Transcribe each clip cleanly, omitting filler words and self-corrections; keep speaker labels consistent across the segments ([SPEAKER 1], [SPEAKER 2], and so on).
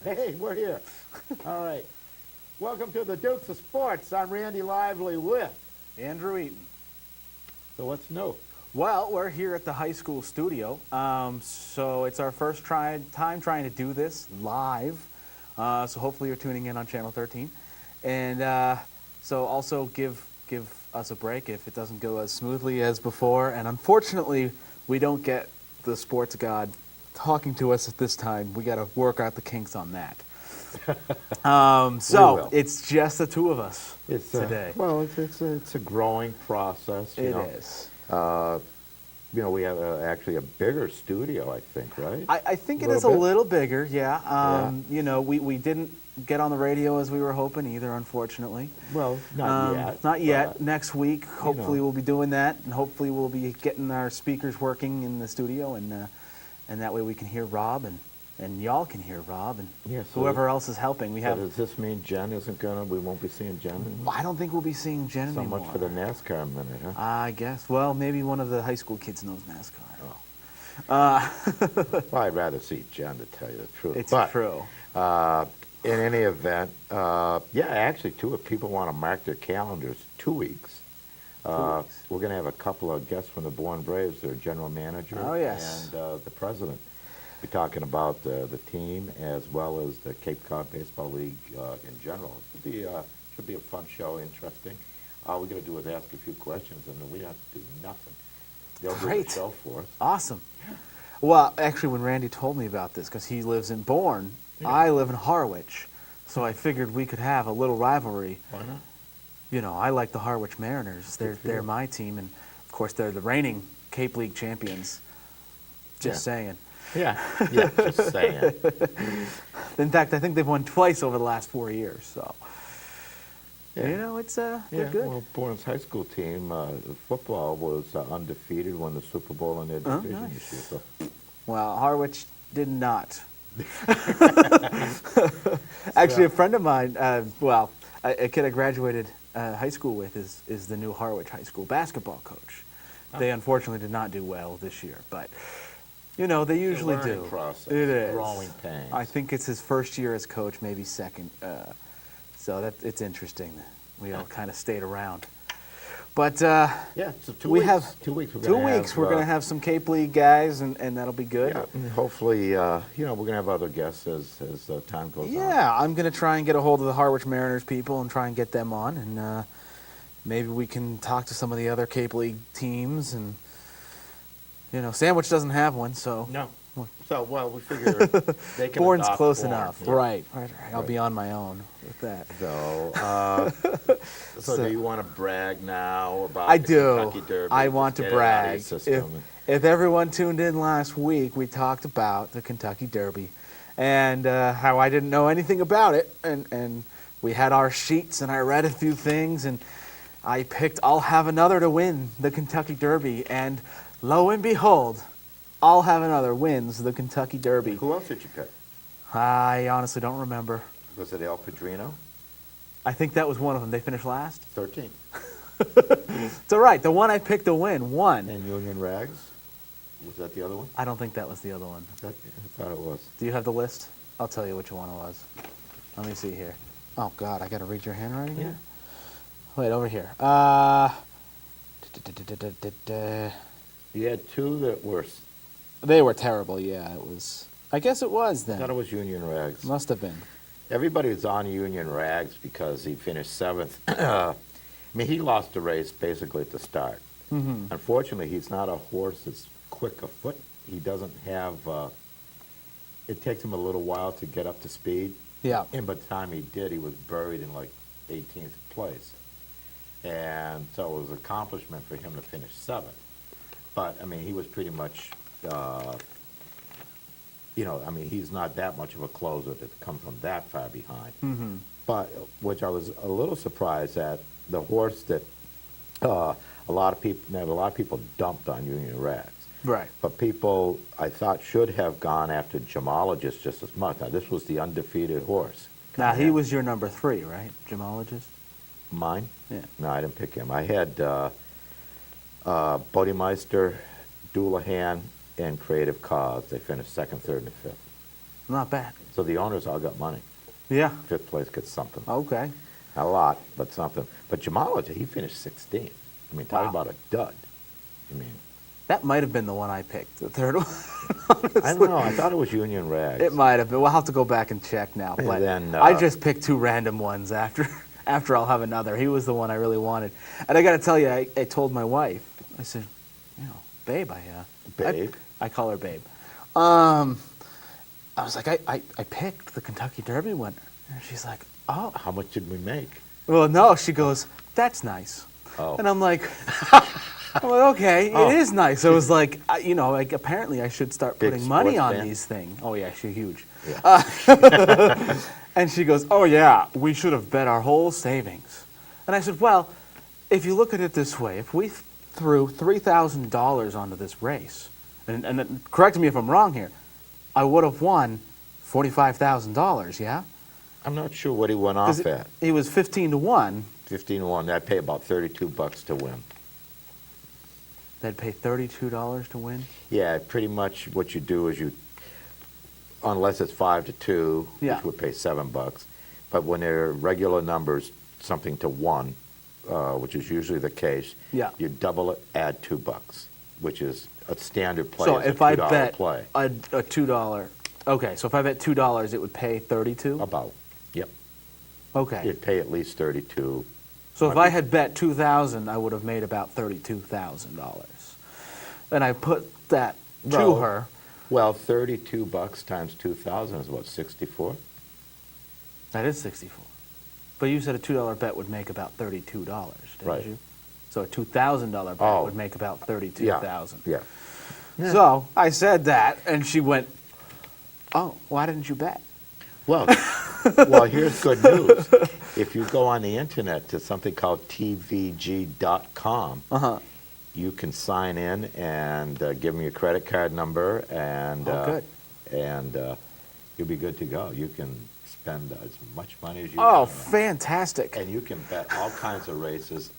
[SPEAKER 1] Hey, we're here. All right. Welcome to the Dukes of Sports. I'm Randy Lively with
[SPEAKER 2] Andrew Eaton.
[SPEAKER 1] So what's new?
[SPEAKER 2] Well, we're here at the high school studio, so it's our first time trying to do this live. So hopefully you're tuning in on Channel 13, and so also give us a break if it doesn't go as smoothly as before. And unfortunately, we don't get the sports god talking to us at this time. We got to work out the kinks on that. So it's just the two of us today.
[SPEAKER 1] Well, it's a growing process.
[SPEAKER 2] It is.
[SPEAKER 1] We have actually a bigger studio, I think, right?
[SPEAKER 2] I think it is a little bigger, yeah. We didn't get on the radio as we were hoping either, unfortunately.
[SPEAKER 1] Well, not yet.
[SPEAKER 2] Not yet. Next week, hopefully we'll be doing that, and hopefully we'll be getting our speakers working in the studio, and that way we can hear Rob, and y'all can hear Rob, and whoever else is helping.
[SPEAKER 1] Does this mean Jen we won't be seeing Jen anymore?
[SPEAKER 2] I don't think we'll be seeing Jen anymore.
[SPEAKER 1] So much for the NASCAR minute, huh?
[SPEAKER 2] I guess. Well, maybe one of the high school kids knows NASCAR.
[SPEAKER 1] Well, I'd rather see Jen, to tell you the truth.
[SPEAKER 2] It's true.
[SPEAKER 1] In any event, actually, if people want to mark their calendars, 2 weeks. We're going to have a couple of guests from the Bourne Braves, their general manager and the president. We're talking about the team as well as the Cape Cod Baseball League in general. Should be a fun show, interesting. All we're going to do is ask a few questions, and then we don't have to do nothing. They'll do the show for us.
[SPEAKER 2] Awesome. Well, actually, when Randy told me about this, because he lives in Bourne, I live in Harwich, so I figured we could have a little rivalry.
[SPEAKER 1] Why not?
[SPEAKER 2] I like the Harwich Mariners. They're my team, and of course they're the reigning Cape League champions. Just saying.
[SPEAKER 1] Yeah, just saying.
[SPEAKER 2] In fact, I think they've won twice over the last 4 years. So, it's they're good.
[SPEAKER 1] Well, Bourne's high school team, football, was undefeated, won the Super Bowl in their division this year. So.
[SPEAKER 2] Well, Harwich did not. Actually, a friend of mine, a kid I graduated high school with is the new Harwich High School basketball coach. They unfortunately did not do well this year, but they usually do.
[SPEAKER 1] Process.
[SPEAKER 2] It is
[SPEAKER 1] growing pains.
[SPEAKER 2] I think it's his first year as coach, maybe second. So it's interesting. We all kind of stayed around. But
[SPEAKER 1] so 2 weeks.
[SPEAKER 2] have
[SPEAKER 1] 2 weeks.
[SPEAKER 2] We're going to have some Cape League guys, and that'll be good.
[SPEAKER 1] Yeah, and hopefully, we're going to have other guests as time goes on.
[SPEAKER 2] Yeah, I'm going to try and get a hold of the Harwich Mariners people and try and get them on, and maybe we can talk to some of the other Cape League teams. And Sandwich doesn't have one, so
[SPEAKER 1] no. So we figure they can.
[SPEAKER 2] Bourne's close
[SPEAKER 1] Bourne.
[SPEAKER 2] enough,
[SPEAKER 1] Yeah.
[SPEAKER 2] Right. I'll be on my own with that.
[SPEAKER 1] So do you want to brag now about
[SPEAKER 2] I
[SPEAKER 1] the
[SPEAKER 2] do.
[SPEAKER 1] Kentucky Derby?
[SPEAKER 2] I want to brag. If everyone tuned in last week, we talked about the Kentucky Derby and how I didn't know anything about it, and we had our sheets, and I read a few things, and I picked I'll Have Another to win the Kentucky Derby, and lo and behold, I'll Have Another wins the Kentucky Derby.
[SPEAKER 1] Who else did you pick?
[SPEAKER 2] I honestly don't remember.
[SPEAKER 1] Was it El Padrino?
[SPEAKER 2] I think that was one of them. They finished last?
[SPEAKER 1] 13.
[SPEAKER 2] It's all right. The one I picked to win won.
[SPEAKER 1] And Union Rags? Was that the other one?
[SPEAKER 2] I don't think that was the other one.
[SPEAKER 1] I thought it was.
[SPEAKER 2] Do you have the list? I'll tell you which one it was. Let me see here. Oh, God, I got to read your handwriting here? Wait, over here.
[SPEAKER 1] You had two that were...
[SPEAKER 2] They were terrible, yeah. It was... I guess it was then.
[SPEAKER 1] I thought it was Union Rags.
[SPEAKER 2] Must have been.
[SPEAKER 1] Everybody was on Union Rags because he finished 7th. He lost the race basically at the start.
[SPEAKER 2] Mm-hmm.
[SPEAKER 1] Unfortunately, he's not a horse that's quick afoot. He doesn't have... it takes him a little while to get up to speed.
[SPEAKER 2] Yeah.
[SPEAKER 1] And by the time he did, he was buried in 18th place. And so it was an accomplishment for him to finish 7th. But, he was pretty much... he's not that much of a closer to come from that far behind.
[SPEAKER 2] Mm-hmm.
[SPEAKER 1] But, which I was a little surprised at, the horse that a lot of people dumped on Union Rags.
[SPEAKER 2] Right.
[SPEAKER 1] But people, I thought, should have gone after Gemologist just as much. Now, this was the undefeated horse.
[SPEAKER 2] Now, he was your number 3, right? Gemologist?
[SPEAKER 1] Mine?
[SPEAKER 2] Yeah.
[SPEAKER 1] No, I didn't pick him. I had Bodemeister, Doulahan, and Creative Cause. They finished 2nd, 3rd, and 5th.
[SPEAKER 2] Not bad.
[SPEAKER 1] So the owners all got money.
[SPEAKER 2] Yeah.
[SPEAKER 1] Fifth place gets something.
[SPEAKER 2] Okay.
[SPEAKER 1] Not a lot, but something. But Jamala, he finished 16. I mean, talk
[SPEAKER 2] Wow.
[SPEAKER 1] about a dud. I mean,
[SPEAKER 2] That might have been the one I picked, the third one.
[SPEAKER 1] I don't know. I thought it was Union Rags.
[SPEAKER 2] It might have been. We'll have to go back and check now.
[SPEAKER 1] And
[SPEAKER 2] But
[SPEAKER 1] then,
[SPEAKER 2] I just picked two random ones after I'll have another. He was the one I really wanted. And I got to tell you, I told my wife, I said, babe,
[SPEAKER 1] Babe?
[SPEAKER 2] I call her babe. I was like, I picked the Kentucky Derby winner. And she's like, oh.
[SPEAKER 1] How much did we make?
[SPEAKER 2] Well, no, she goes, that's nice.
[SPEAKER 1] Oh.
[SPEAKER 2] And I'm like, okay,
[SPEAKER 1] Oh.
[SPEAKER 2] it is nice. I was like, like apparently I should start
[SPEAKER 1] Big
[SPEAKER 2] putting money
[SPEAKER 1] sports
[SPEAKER 2] on
[SPEAKER 1] fan?
[SPEAKER 2] these things. Oh yeah, she's huge.
[SPEAKER 1] Yeah.
[SPEAKER 2] And she goes, oh yeah, we should have bet our whole savings. And I said, well, if you look at it this way, if we threw $3,000 onto this race, and correct me if I'm wrong here, I would have won $45,000, yeah?
[SPEAKER 1] I'm not sure what he went off at.
[SPEAKER 2] He was 15 to 1.
[SPEAKER 1] 15 to 1. That'd pay about $32 to win.
[SPEAKER 2] They'd pay $32 to win?
[SPEAKER 1] Yeah, pretty much what you do is unless it's 5 to 2,
[SPEAKER 2] Yeah.
[SPEAKER 1] which would pay $7. But when they're regular numbers, something to 1, which is usually the case,
[SPEAKER 2] Yeah.
[SPEAKER 1] you double it, add $2, which is a standard play.
[SPEAKER 2] So
[SPEAKER 1] is a
[SPEAKER 2] if I
[SPEAKER 1] $2
[SPEAKER 2] bet
[SPEAKER 1] play.
[SPEAKER 2] a $2, okay, so if I bet $2, it would pay 32?
[SPEAKER 1] About, yep.
[SPEAKER 2] Okay.
[SPEAKER 1] You'd pay at least 32.
[SPEAKER 2] So if I had bet 2,000, I would have made about $32,000. And I put that to
[SPEAKER 1] Well,
[SPEAKER 2] her.
[SPEAKER 1] Well, $32 times 2,000 is what, 64?
[SPEAKER 2] That is 64. But you said a $2 bet would make about $32, didn't
[SPEAKER 1] Right.
[SPEAKER 2] you? So a $2,000 bet
[SPEAKER 1] Oh.
[SPEAKER 2] would make about $32,000.
[SPEAKER 1] Yeah.
[SPEAKER 2] So I said that, and she went, oh, why didn't you bet?
[SPEAKER 1] Well, here's good news. If you go on the internet to something called tvg.com, you can sign in and give them your credit card number, and you'll be good to go. You can spend as much money as you
[SPEAKER 2] Oh,
[SPEAKER 1] want.
[SPEAKER 2] fantastic.
[SPEAKER 1] And you can bet all kinds of races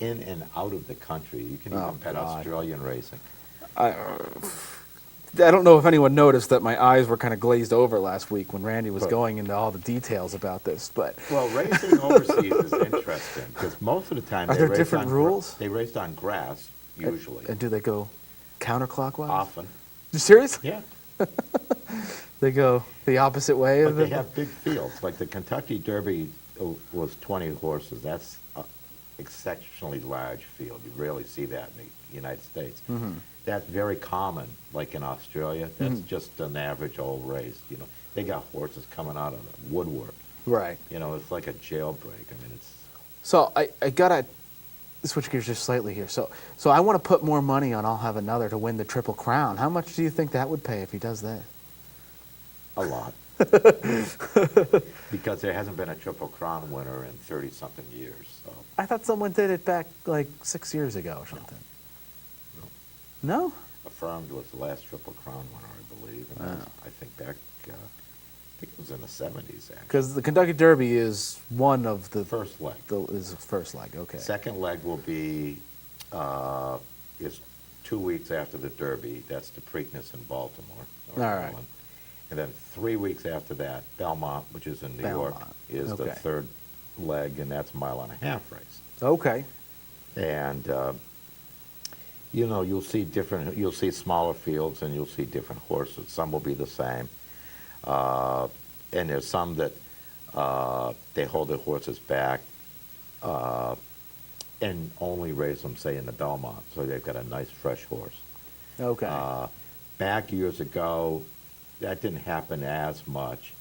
[SPEAKER 1] in and out of the country. You can
[SPEAKER 2] Oh,
[SPEAKER 1] even bet
[SPEAKER 2] God.
[SPEAKER 1] Australian racing.
[SPEAKER 2] I don't know if anyone noticed that my eyes were kind of glazed over last week when Randy was
[SPEAKER 1] But-
[SPEAKER 2] going into all the details about this, but
[SPEAKER 1] Well, racing overseas is interesting because most of the time
[SPEAKER 2] Are
[SPEAKER 1] they
[SPEAKER 2] there
[SPEAKER 1] race
[SPEAKER 2] different
[SPEAKER 1] on
[SPEAKER 2] rules?
[SPEAKER 1] They raced on grass usually.
[SPEAKER 2] and do they go counterclockwise?
[SPEAKER 1] Often,
[SPEAKER 2] You serious?
[SPEAKER 1] yeah.
[SPEAKER 2] They go the opposite way
[SPEAKER 1] But
[SPEAKER 2] of
[SPEAKER 1] they
[SPEAKER 2] it?
[SPEAKER 1] have big fields. Like the Kentucky Derby was 20 horses. That's an exceptionally large field. You rarely see that in the United States. That's very common. Like in Australia, that's just an average old race. You know, they got horses coming out of the woodwork.
[SPEAKER 2] Right.
[SPEAKER 1] You know, it's like a jailbreak. I mean, it's
[SPEAKER 2] So I gotta switch gears just slightly here. So I want to put more money on I'll Have Another to win the Triple Crown. How much do you think that would pay if he does that?
[SPEAKER 1] a lot. Because there hasn't been a Triple Crown winner in 30-something years. So
[SPEAKER 2] I thought someone did it back like 6 years ago or something. No?
[SPEAKER 1] Affirmed was the last Triple Crown winner, I believe. And that was, I think back, I think it was in the 70s, actually.
[SPEAKER 2] Because the Kentucky Derby is one of the
[SPEAKER 1] First leg.
[SPEAKER 2] is the first leg. Okay.
[SPEAKER 1] Second leg will be, is 2 weeks after the Derby. That's the Preakness in Baltimore.
[SPEAKER 2] All right.
[SPEAKER 1] Maryland. And then 3 weeks after that, Belmont, which is in New York,
[SPEAKER 2] Belmont.
[SPEAKER 1] is the
[SPEAKER 2] Okay.
[SPEAKER 1] third leg, and that's a mile-and-a-half race.
[SPEAKER 2] Okay.
[SPEAKER 1] And you know, you'll see smaller fields and you'll see different horses. Some will be the same, and there's some that they hold their horses back and only race them, say, in the Belmont, so they've got a nice fresh horse.
[SPEAKER 2] Okay.
[SPEAKER 1] Back years ago, that didn't happen as much,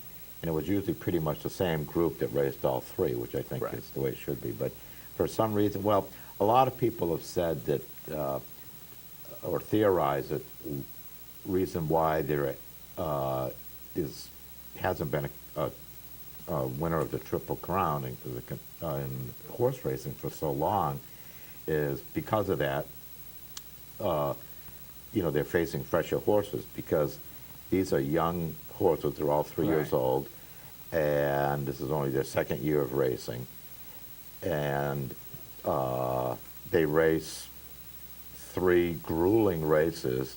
[SPEAKER 1] and it was usually pretty much the same group that raced all three, which I think
[SPEAKER 2] Right.
[SPEAKER 1] is the way it should be. But for some reason, well, a lot of people have said that, or theorized that reason why there hasn't been a winner of the Triple Crown in horse racing for so long is because of that. You know, they're facing fresher horses because these are young horses. They're all 3 years
[SPEAKER 2] Right.
[SPEAKER 1] old, and this is only their second year of racing. And they race 3 grueling races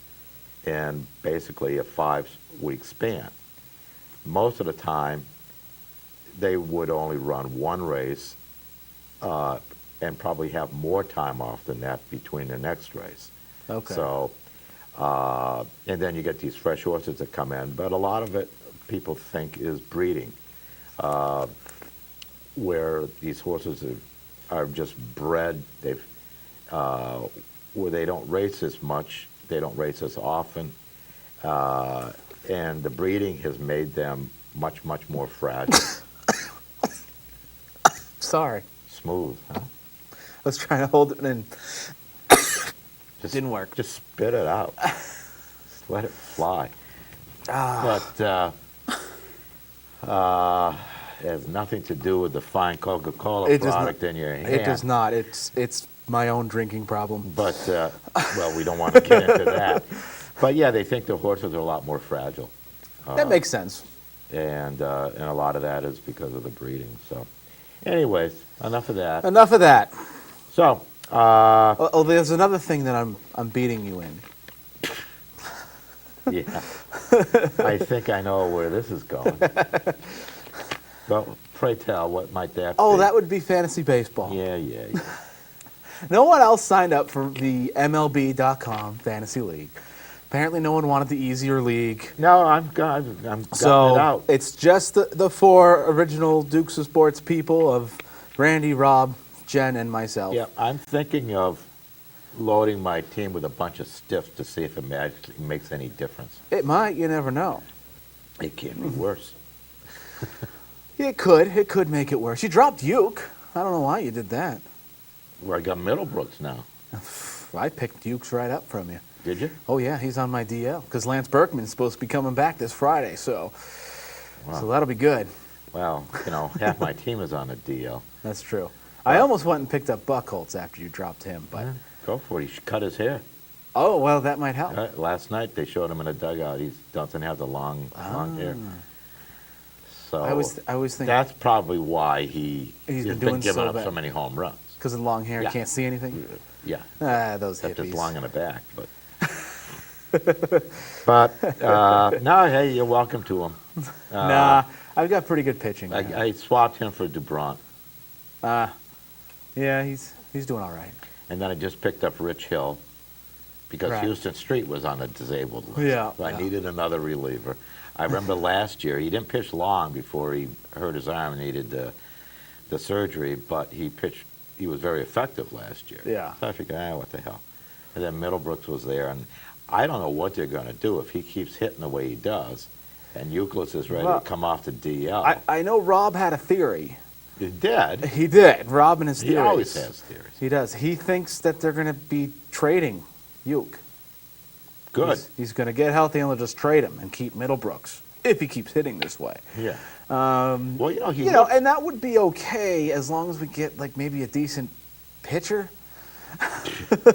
[SPEAKER 1] in basically a 5-week span. most of the time, they would only run one race and probably have more time off than that between the next race.
[SPEAKER 2] Okay.
[SPEAKER 1] So, and then you get these fresh horses that come in, but a lot of it people think is breeding, where these horses are just bred. They've where they don't race as much, they don't race as often, and the breeding has made them much more fragile.
[SPEAKER 2] Sorry.
[SPEAKER 1] Smooth, huh?
[SPEAKER 2] I was trying to hold it in.
[SPEAKER 1] Just,
[SPEAKER 2] Didn't work.
[SPEAKER 1] Just spit it out. Just let it fly. But it has nothing to do with the fine Coca-Cola product in your hand.
[SPEAKER 2] It does not. It's my own drinking problem.
[SPEAKER 1] But, well, we don't want to get into that. But, yeah, they think the horses are a lot more fragile.
[SPEAKER 2] That makes sense.
[SPEAKER 1] And a lot of that is because of the breeding. So, anyways, enough of that.
[SPEAKER 2] Enough of that.
[SPEAKER 1] So,
[SPEAKER 2] Oh, there's another thing that I'm beating you in.
[SPEAKER 1] yeah, I think I know where this is going. Well, pray tell, what might that be?
[SPEAKER 2] Oh, that would be fantasy baseball.
[SPEAKER 1] Yeah.
[SPEAKER 2] No one else signed up for the MLB.com fantasy league. Apparently, no one wanted the easier league.
[SPEAKER 1] No, I'm gutting it
[SPEAKER 2] So
[SPEAKER 1] out.
[SPEAKER 2] it's just the four original Dukes of Sports people of Randy, Rob, Jen, and myself.
[SPEAKER 1] Yeah, I'm thinking of loading my team with a bunch of stiffs to see if it actually makes any difference.
[SPEAKER 2] It might. You never know.
[SPEAKER 1] It can't be worse.
[SPEAKER 2] It could. It could make it worse. You dropped Uke. I don't know why you did that.
[SPEAKER 1] Where I got Middlebrooks now.
[SPEAKER 2] I picked Ukes right up from you.
[SPEAKER 1] Did you?
[SPEAKER 2] Oh, yeah, he's on my DL because Lance Berkman's supposed to be coming back this Friday, so that'll be good.
[SPEAKER 1] Well, half my team is on the DL.
[SPEAKER 2] That's true. I almost went and picked up Buckholz after you dropped him, but
[SPEAKER 1] Go for it. He should cut his hair.
[SPEAKER 2] oh, well, that might help.
[SPEAKER 1] Last night they showed him in a dugout. He doesn't have the long hair. So
[SPEAKER 2] I was thinking
[SPEAKER 1] that's probably why he's
[SPEAKER 2] been
[SPEAKER 1] been
[SPEAKER 2] doing
[SPEAKER 1] giving
[SPEAKER 2] so
[SPEAKER 1] up
[SPEAKER 2] bad.
[SPEAKER 1] so many home runs.
[SPEAKER 2] because of the long hair,
[SPEAKER 1] Yeah.
[SPEAKER 2] can't see anything.
[SPEAKER 1] Yeah,
[SPEAKER 2] Those
[SPEAKER 1] except it's
[SPEAKER 2] hippies.
[SPEAKER 1] long in the back. But no, hey, you're welcome to him.
[SPEAKER 2] Nah, I've got pretty good pitching. now.
[SPEAKER 1] I swapped him for Dubront,
[SPEAKER 2] Yeah, he's doing all right.
[SPEAKER 1] and then I just picked up Rich Hill because
[SPEAKER 2] Right.
[SPEAKER 1] Houston Street was on the disabled list.
[SPEAKER 2] Yeah,
[SPEAKER 1] So I
[SPEAKER 2] yeah.
[SPEAKER 1] needed another reliever. I remember last year, he didn't pitch long before he hurt his arm and needed the surgery, but he was very effective last year.
[SPEAKER 2] Yeah.
[SPEAKER 1] So I figured, what the hell. And then Middlebrooks was there, and I don't know what they're going to do if he keeps hitting the way he does, and Euclid is ready
[SPEAKER 2] Well,
[SPEAKER 1] to come off the DL.
[SPEAKER 2] I know Rob had a theory.
[SPEAKER 1] He did.
[SPEAKER 2] He did. Rob and his theories.
[SPEAKER 1] He always has theories.
[SPEAKER 2] He does. He thinks that they're going to be trading Uke.
[SPEAKER 1] Good.
[SPEAKER 2] He's going to get healthy and they'll just trade him and keep Middlebrooks if he keeps hitting this way.
[SPEAKER 1] Yeah. Well, he
[SPEAKER 2] And that would be okay as long as we get like maybe a decent pitcher.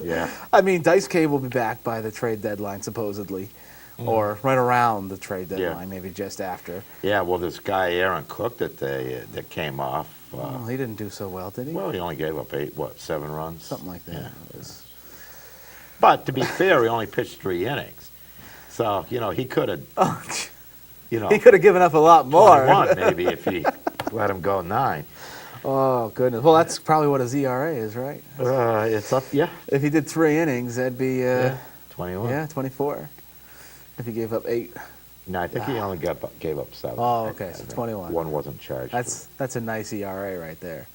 [SPEAKER 1] yeah.
[SPEAKER 2] I mean, Dice K will be back by the trade deadline supposedly, or right around the trade deadline, maybe just after.
[SPEAKER 1] Yeah, well, this guy Aaron Cook that came off.
[SPEAKER 2] Well, he didn't do so well, did he?
[SPEAKER 1] Well, he only gave up 7 runs?
[SPEAKER 2] Something like that.
[SPEAKER 1] Yeah.
[SPEAKER 2] It was-
[SPEAKER 1] But to be fair, he only pitched 3 innings. So, he could have,
[SPEAKER 2] He could have given up a lot more.
[SPEAKER 1] 21 maybe if he let him go 9.
[SPEAKER 2] Oh, goodness. Well, that's probably what his ERA is, right?
[SPEAKER 1] It's up, yeah.
[SPEAKER 2] If he did 3 innings, that'd be
[SPEAKER 1] 21.
[SPEAKER 2] 24. If he gave up 8.
[SPEAKER 1] No, I think he only gave up 7.
[SPEAKER 2] Oh, okay,
[SPEAKER 1] I
[SPEAKER 2] so
[SPEAKER 1] think
[SPEAKER 2] 21.
[SPEAKER 1] One wasn't charged.
[SPEAKER 2] That's a nice ERA right there.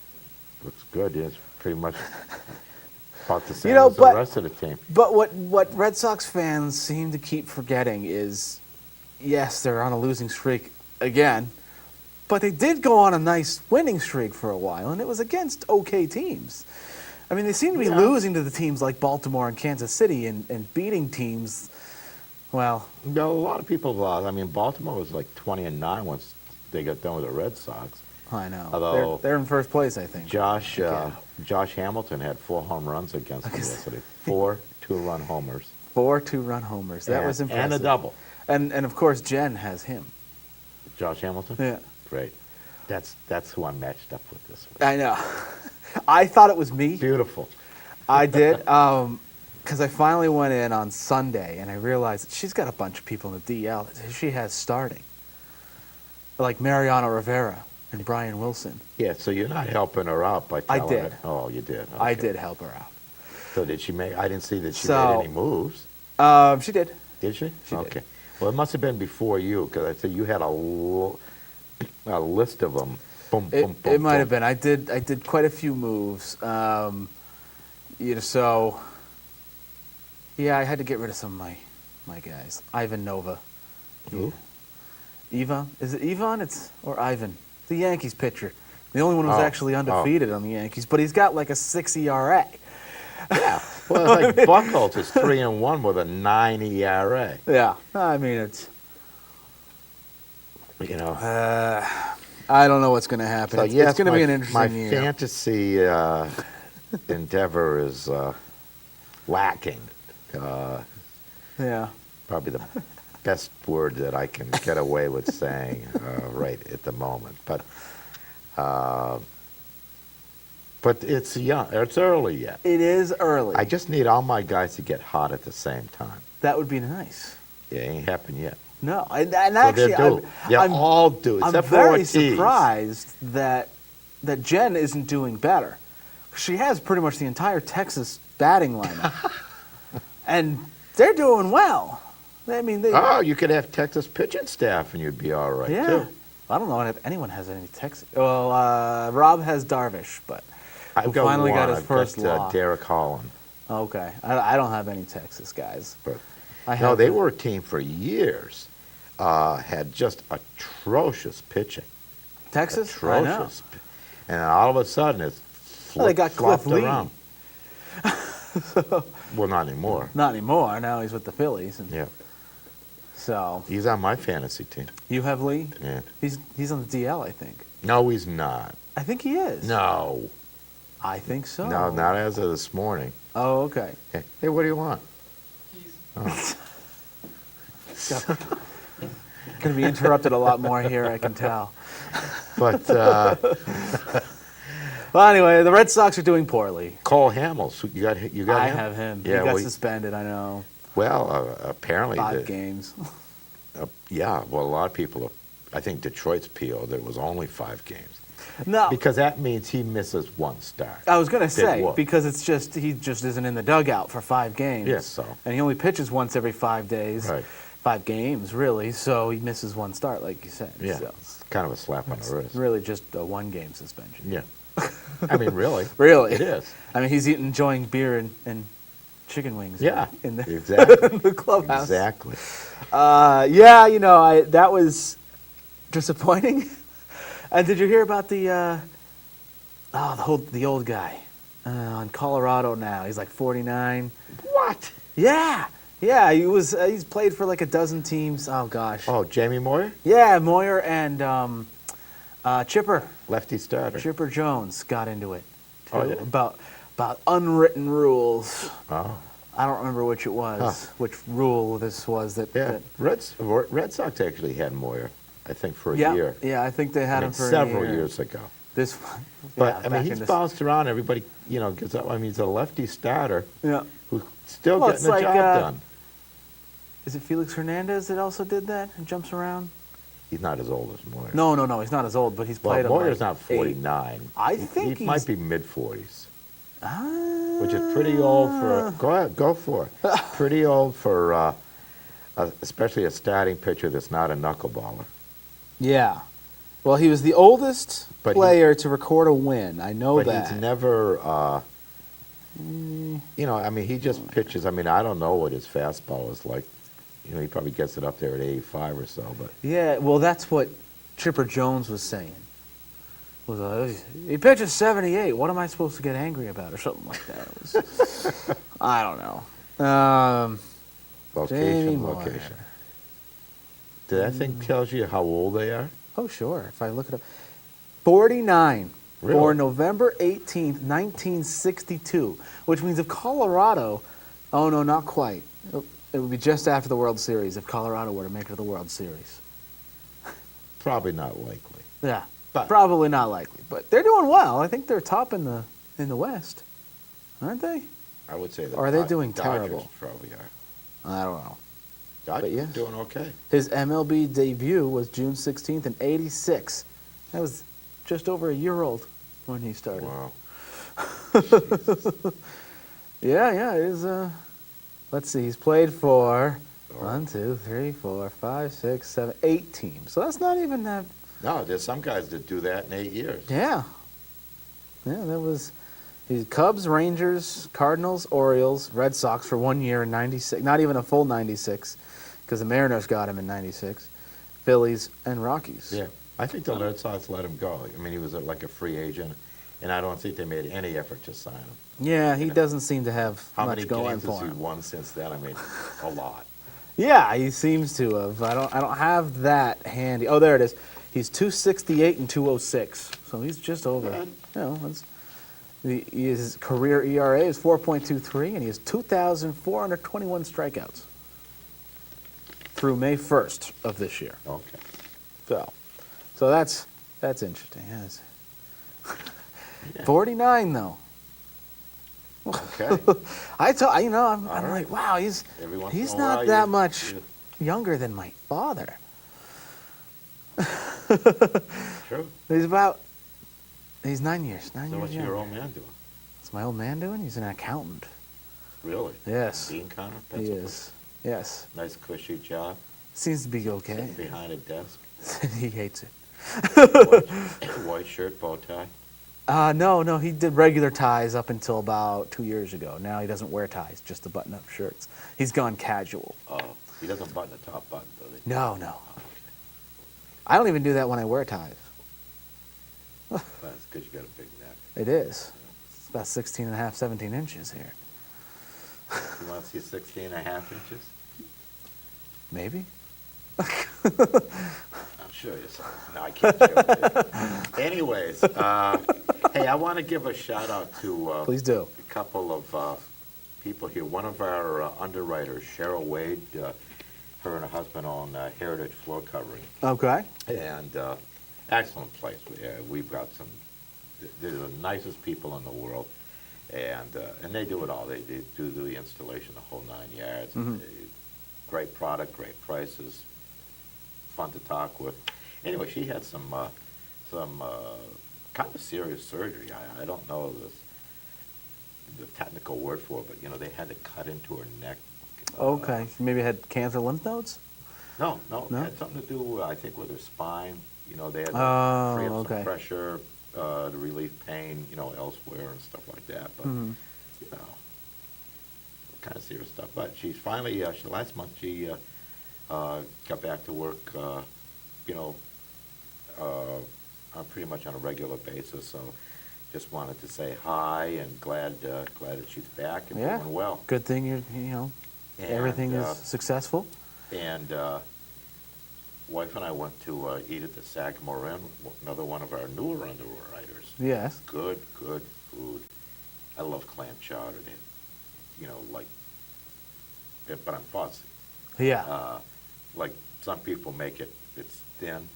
[SPEAKER 1] Looks good. It's pretty much about the same
[SPEAKER 2] You know,
[SPEAKER 1] as the
[SPEAKER 2] but-
[SPEAKER 1] rest of the team.
[SPEAKER 2] But what Red Sox fans seem to keep forgetting is, yes, they're on a losing streak again, but they did go on a nice winning streak for a while, and it was against okay teams. I mean, they seem to be losing to the teams like Baltimore and Kansas City and beating teams, well...
[SPEAKER 1] A lot of people lost. I mean, Baltimore was like 20-9 once they got done with the Red Sox.
[SPEAKER 2] I know.
[SPEAKER 1] Although
[SPEAKER 2] they're in first place, I think.
[SPEAKER 1] Josh Hamilton had 4 home runs against them yesterday. 4 2-run homers.
[SPEAKER 2] 4 2-run homers. That was impressive.
[SPEAKER 1] And a double.
[SPEAKER 2] And of course, Jen has him.
[SPEAKER 1] Josh Hamilton?
[SPEAKER 2] Yeah.
[SPEAKER 1] Great. That's who I'm matched up with this week.
[SPEAKER 2] I know. I thought it was me.
[SPEAKER 1] Beautiful.
[SPEAKER 2] I did, because I finally went in on Sunday and I realized that she's got a bunch of people in the DL that she has starting. like Mariano Rivera and Brian Wilson.
[SPEAKER 1] Yeah, so you're not helping her out by
[SPEAKER 2] I
[SPEAKER 1] telling
[SPEAKER 2] did.
[SPEAKER 1] her. Oh, you did.
[SPEAKER 2] I
[SPEAKER 1] Okay.
[SPEAKER 2] did help her out.
[SPEAKER 1] So did she make? I didn't see that she
[SPEAKER 2] So-
[SPEAKER 1] made any moves.
[SPEAKER 2] She did.
[SPEAKER 1] Did she?
[SPEAKER 2] She did.
[SPEAKER 1] Okay. Well, it must have been before you, because I said you had a list of them. Boom, boom, boom.
[SPEAKER 2] It might have
[SPEAKER 1] boom.
[SPEAKER 2] been. I did quite a few moves. So yeah, I had to get rid of some of my guys. Ivan Nova.
[SPEAKER 1] Who?
[SPEAKER 2] Ivan? Is it Ivan? Or Ivan? The Yankees pitcher. The only one who's
[SPEAKER 1] Oh,
[SPEAKER 2] actually undefeated on the Yankees, but he's got like a 6 ERA.
[SPEAKER 1] Yeah. Well, like Buchholz is 3-1 with a 9 ERA.
[SPEAKER 2] Yeah, I mean it's.
[SPEAKER 1] You know.
[SPEAKER 2] I don't know what's going to happen.
[SPEAKER 1] So
[SPEAKER 2] It's going to be an
[SPEAKER 1] my
[SPEAKER 2] interesting year.
[SPEAKER 1] fantasy endeavor is lacking.
[SPEAKER 2] Yeah.
[SPEAKER 1] Probably the best word that I can get away with saying right at the moment. But it's young. It's early yet.
[SPEAKER 2] It is early.
[SPEAKER 1] I just need all my guys to get hot at the same time.
[SPEAKER 2] That would be nice.
[SPEAKER 1] It ain't happened yet.
[SPEAKER 2] No, and
[SPEAKER 1] So
[SPEAKER 2] actually,
[SPEAKER 1] they're due. They're all due,
[SPEAKER 2] I'm
[SPEAKER 1] except for
[SPEAKER 2] very
[SPEAKER 1] Ortiz.
[SPEAKER 2] surprised that Jen isn't doing better. She has pretty much the entire Texas batting lineup, and they're doing well. I mean, they.
[SPEAKER 1] Oh, you could have Texas pitching staff and you'd be all right,
[SPEAKER 2] Yeah.
[SPEAKER 1] too.
[SPEAKER 2] I don't know if anyone has any Texas. Well, Rob has Darvish, but
[SPEAKER 1] I've
[SPEAKER 2] who
[SPEAKER 1] got
[SPEAKER 2] finally
[SPEAKER 1] one.
[SPEAKER 2] got his
[SPEAKER 1] I've
[SPEAKER 2] first
[SPEAKER 1] got,
[SPEAKER 2] loss.
[SPEAKER 1] Derek Holland.
[SPEAKER 2] Okay, I don't have any Texas guys.
[SPEAKER 1] But
[SPEAKER 2] I
[SPEAKER 1] no,
[SPEAKER 2] have
[SPEAKER 1] they were a team for years. Had just atrocious pitching.
[SPEAKER 2] Texas. I know.
[SPEAKER 1] Atrocious. And then all of a sudden it's
[SPEAKER 2] Well, they got Cliff
[SPEAKER 1] flopped
[SPEAKER 2] Lee.
[SPEAKER 1] around. Well, not anymore.
[SPEAKER 2] Not anymore. Now he's with the Phillies, and
[SPEAKER 1] Yeah.
[SPEAKER 2] so
[SPEAKER 1] He's on my fantasy team.
[SPEAKER 2] you have Lee.
[SPEAKER 1] Yeah.
[SPEAKER 2] He's on the DL, I think.
[SPEAKER 1] No, he's not.
[SPEAKER 2] I think he is.
[SPEAKER 1] No.
[SPEAKER 2] I think so.
[SPEAKER 1] No, not as of this morning.
[SPEAKER 2] Oh, okay.
[SPEAKER 1] Hey, what do you want?
[SPEAKER 2] Going to be interrupted a lot more here, I can tell.
[SPEAKER 1] But
[SPEAKER 2] Well, anyway, the Red Sox are doing poorly.
[SPEAKER 1] Cole Hamels, you got
[SPEAKER 2] I
[SPEAKER 1] him?
[SPEAKER 2] have him.
[SPEAKER 1] Yeah,
[SPEAKER 2] he got
[SPEAKER 1] well,
[SPEAKER 2] suspended, I know.
[SPEAKER 1] Well, apparently,
[SPEAKER 2] 5 games.
[SPEAKER 1] yeah. Well, a lot of people, I think Detroit's PO, there was only 5 games.
[SPEAKER 2] No,
[SPEAKER 1] Because that means he misses 1 start.
[SPEAKER 2] I was going to
[SPEAKER 1] Did
[SPEAKER 2] say,
[SPEAKER 1] what?
[SPEAKER 2] because he just isn't in the dugout for 5 games.
[SPEAKER 1] Yeah, so.
[SPEAKER 2] And he only pitches once every 5 days.
[SPEAKER 1] Right.
[SPEAKER 2] 5 games, really, so he misses 1 start, like you said.
[SPEAKER 1] Yeah,
[SPEAKER 2] So
[SPEAKER 1] it's kind of a slap on the wrist.
[SPEAKER 2] really just a 1-game suspension.
[SPEAKER 1] Yeah. I mean, really.
[SPEAKER 2] Really?
[SPEAKER 1] It is.
[SPEAKER 2] I mean, he's enjoying beer and chicken wings.
[SPEAKER 1] Yeah,
[SPEAKER 2] in the,
[SPEAKER 1] exactly.
[SPEAKER 2] in the clubhouse.
[SPEAKER 1] Exactly.
[SPEAKER 2] Yeah, that was disappointing. And did you hear about the old guy in Colorado now? He's like 49.
[SPEAKER 1] What?
[SPEAKER 2] Yeah, he's played for like a dozen teams. Oh gosh.
[SPEAKER 1] Oh, Jamie Moyer?
[SPEAKER 2] Yeah, Moyer and Chipper
[SPEAKER 1] Lefty starter.
[SPEAKER 2] Chipper Jones got into it. Too,
[SPEAKER 1] Oh, yeah?
[SPEAKER 2] about unwritten rules.
[SPEAKER 1] Oh.
[SPEAKER 2] I don't remember which it was, which rule this was that.
[SPEAKER 1] Yeah.
[SPEAKER 2] that
[SPEAKER 1] Red Sox actually had Moyer, I think, for a
[SPEAKER 2] yeah,
[SPEAKER 1] year.
[SPEAKER 2] yeah, I think they had
[SPEAKER 1] I mean,
[SPEAKER 2] him for
[SPEAKER 1] several
[SPEAKER 2] a year.
[SPEAKER 1] years ago.
[SPEAKER 2] This one,
[SPEAKER 1] But,
[SPEAKER 2] yeah,
[SPEAKER 1] I
[SPEAKER 2] back
[SPEAKER 1] mean,
[SPEAKER 2] in
[SPEAKER 1] he's
[SPEAKER 2] this-
[SPEAKER 1] bounced around. Everybody, gets up. I mean, he's a lefty starter
[SPEAKER 2] Yeah.
[SPEAKER 1] who's still
[SPEAKER 2] Well,
[SPEAKER 1] getting
[SPEAKER 2] it's
[SPEAKER 1] the
[SPEAKER 2] like,
[SPEAKER 1] job done.
[SPEAKER 2] Is it Felix Hernandez that also did that and jumps around?
[SPEAKER 1] He's not as old as Moyer.
[SPEAKER 2] No, he's not as old, but he's
[SPEAKER 1] Well,
[SPEAKER 2] played.
[SPEAKER 1] Moyer's
[SPEAKER 2] like
[SPEAKER 1] not 49.
[SPEAKER 2] I
[SPEAKER 1] He-
[SPEAKER 2] think
[SPEAKER 1] he might
[SPEAKER 2] he's-
[SPEAKER 1] be mid-40s,
[SPEAKER 2] Ah.
[SPEAKER 1] which is pretty old for. Go ahead, go for it. Pretty old for, especially a starting pitcher that's not a knuckleballer.
[SPEAKER 2] Yeah. Well, he was the oldest
[SPEAKER 1] But
[SPEAKER 2] player to record a win. I know
[SPEAKER 1] But
[SPEAKER 2] that.
[SPEAKER 1] he's never, I mean, he just pitches. I mean, I don't know what his fastball is like. He probably gets it up there at 85 or so. But
[SPEAKER 2] Yeah, well, that's what Chipper Jones was saying. He pitches 78. What am I supposed to get angry about, or something like that? It was, I don't know. Jamie
[SPEAKER 1] location.
[SPEAKER 2] Moyer.
[SPEAKER 1] Did that thing tells you how old they are?
[SPEAKER 2] Oh, sure. If I look it up, 49.
[SPEAKER 1] Really?
[SPEAKER 2] Born November 18th, 1962, which means if Colorado, oh no, not quite. It would be just after the World Series if Colorado were to make it to the World Series.
[SPEAKER 1] Probably not likely.
[SPEAKER 2] Yeah,
[SPEAKER 1] But-
[SPEAKER 2] probably not likely, but they're doing well. I think they're top in the West, aren't they?
[SPEAKER 1] I would say that.
[SPEAKER 2] Or are they doing
[SPEAKER 1] Dodgers
[SPEAKER 2] terrible?
[SPEAKER 1] Probably are.
[SPEAKER 2] I don't know.
[SPEAKER 1] God,
[SPEAKER 2] But
[SPEAKER 1] he's
[SPEAKER 2] yes.
[SPEAKER 1] doing okay.
[SPEAKER 2] His MLB debut was June 16th in '86. That was just over a year old when he started.
[SPEAKER 1] Wow.
[SPEAKER 2] Yeah, it is. Let's see, he's played for
[SPEAKER 1] Oh.
[SPEAKER 2] 1, 2, 3, 4, 5, 6, 7, 8 teams. So that's not even that.
[SPEAKER 1] No, there's some guys that do that in 8 years.
[SPEAKER 2] Yeah. Yeah, that was. He's Cubs, Rangers, Cardinals, Orioles, Red Sox for 1 year in '96. Not even a full '96, because the Mariners got him in '96. Phillies and Rockies.
[SPEAKER 1] Yeah. I think the Red Sox let him go. I mean, he was like a free agent, and I don't think they made any effort to sign him.
[SPEAKER 2] Yeah, he doesn't seem to have
[SPEAKER 1] How
[SPEAKER 2] much
[SPEAKER 1] many
[SPEAKER 2] going
[SPEAKER 1] games has
[SPEAKER 2] for
[SPEAKER 1] he
[SPEAKER 2] him.
[SPEAKER 1] won since then? I mean, a lot.
[SPEAKER 2] Yeah, he seems to have. I don't have that handy. Oh, there it is. He's 268 and 206. So he's just over.
[SPEAKER 1] Good.
[SPEAKER 2] You know, his career ERA is 4.23, and he has 2,421 strikeouts through May 1st of this year.
[SPEAKER 1] Okay.
[SPEAKER 2] So that's interesting. Yes.
[SPEAKER 1] Yeah.
[SPEAKER 2] 49 though.
[SPEAKER 1] Okay.
[SPEAKER 2] I'm
[SPEAKER 1] All right.
[SPEAKER 2] like, wow,
[SPEAKER 1] Every once
[SPEAKER 2] he's
[SPEAKER 1] in a while,
[SPEAKER 2] not that
[SPEAKER 1] you-
[SPEAKER 2] much
[SPEAKER 1] you-
[SPEAKER 2] younger than my father.
[SPEAKER 1] True.
[SPEAKER 2] He's 9 years. 9
[SPEAKER 1] So
[SPEAKER 2] years
[SPEAKER 1] what's your
[SPEAKER 2] younger.
[SPEAKER 1] old man doing?
[SPEAKER 2] What's my old man doing? He's an accountant.
[SPEAKER 1] Really?
[SPEAKER 2] Yes,
[SPEAKER 1] Bean counter?
[SPEAKER 2] he
[SPEAKER 1] Pencil
[SPEAKER 2] is. Yes,
[SPEAKER 1] push? Nice cushy job.
[SPEAKER 2] seems to be okay.
[SPEAKER 1] Sitting behind a desk.
[SPEAKER 2] He hates it.
[SPEAKER 1] White shirt, bow tie.
[SPEAKER 2] No, he did regular ties up until about 2 years ago. Now he doesn't wear ties, just the button-up shirts. He's gone casual.
[SPEAKER 1] Oh, he doesn't button the top button, does he?
[SPEAKER 2] No.
[SPEAKER 1] Oh, okay.
[SPEAKER 2] I don't even do that when I wear ties.
[SPEAKER 1] Well, that's because you got a big neck.
[SPEAKER 2] It is. It's about 16 and a half, 17 inches here.
[SPEAKER 1] You want to see 16 and a half inches?
[SPEAKER 2] Maybe.
[SPEAKER 1] I'll show you something. No, I can't show you. Anyways, hey, I want to give a shout out to
[SPEAKER 2] Please do.
[SPEAKER 1] a couple of people here. One of our underwriters, Cheryl Wade, her and her husband own Heritage Floor Covering.
[SPEAKER 2] Okay.
[SPEAKER 1] And excellent place. We've got some, they're the nicest people in the world. And they do it all. They do the installation, the whole 9 yards.
[SPEAKER 2] Mm-hmm.
[SPEAKER 1] Great product, great prices, fun to talk with. Anyway, she had some kind of serious surgery. I don't know the technical word for it, but they had to cut into her neck.
[SPEAKER 2] Okay. Maybe had cancer lymph nodes?
[SPEAKER 1] No,
[SPEAKER 2] No?
[SPEAKER 1] it had something to do, I think, with her spine. They had to
[SPEAKER 2] Oh,
[SPEAKER 1] free up
[SPEAKER 2] okay.
[SPEAKER 1] some pressure to relieve pain, elsewhere and stuff like that. But,
[SPEAKER 2] Mhm.
[SPEAKER 1] kind of serious stuff. But she's finally, last month, she got back to work, pretty much on a regular basis. So just wanted to say hi and glad that she's back and
[SPEAKER 2] Yeah.
[SPEAKER 1] doing well.
[SPEAKER 2] Good thing everything
[SPEAKER 1] And,
[SPEAKER 2] is successful.
[SPEAKER 1] And wife and I went to eat at the Sagamore Inn, another one of our newer underwriters.
[SPEAKER 2] Yes.
[SPEAKER 1] Good food. I love clam chowder. But I'm fussy.
[SPEAKER 2] Yeah.
[SPEAKER 1] Like some people make it, it's thin,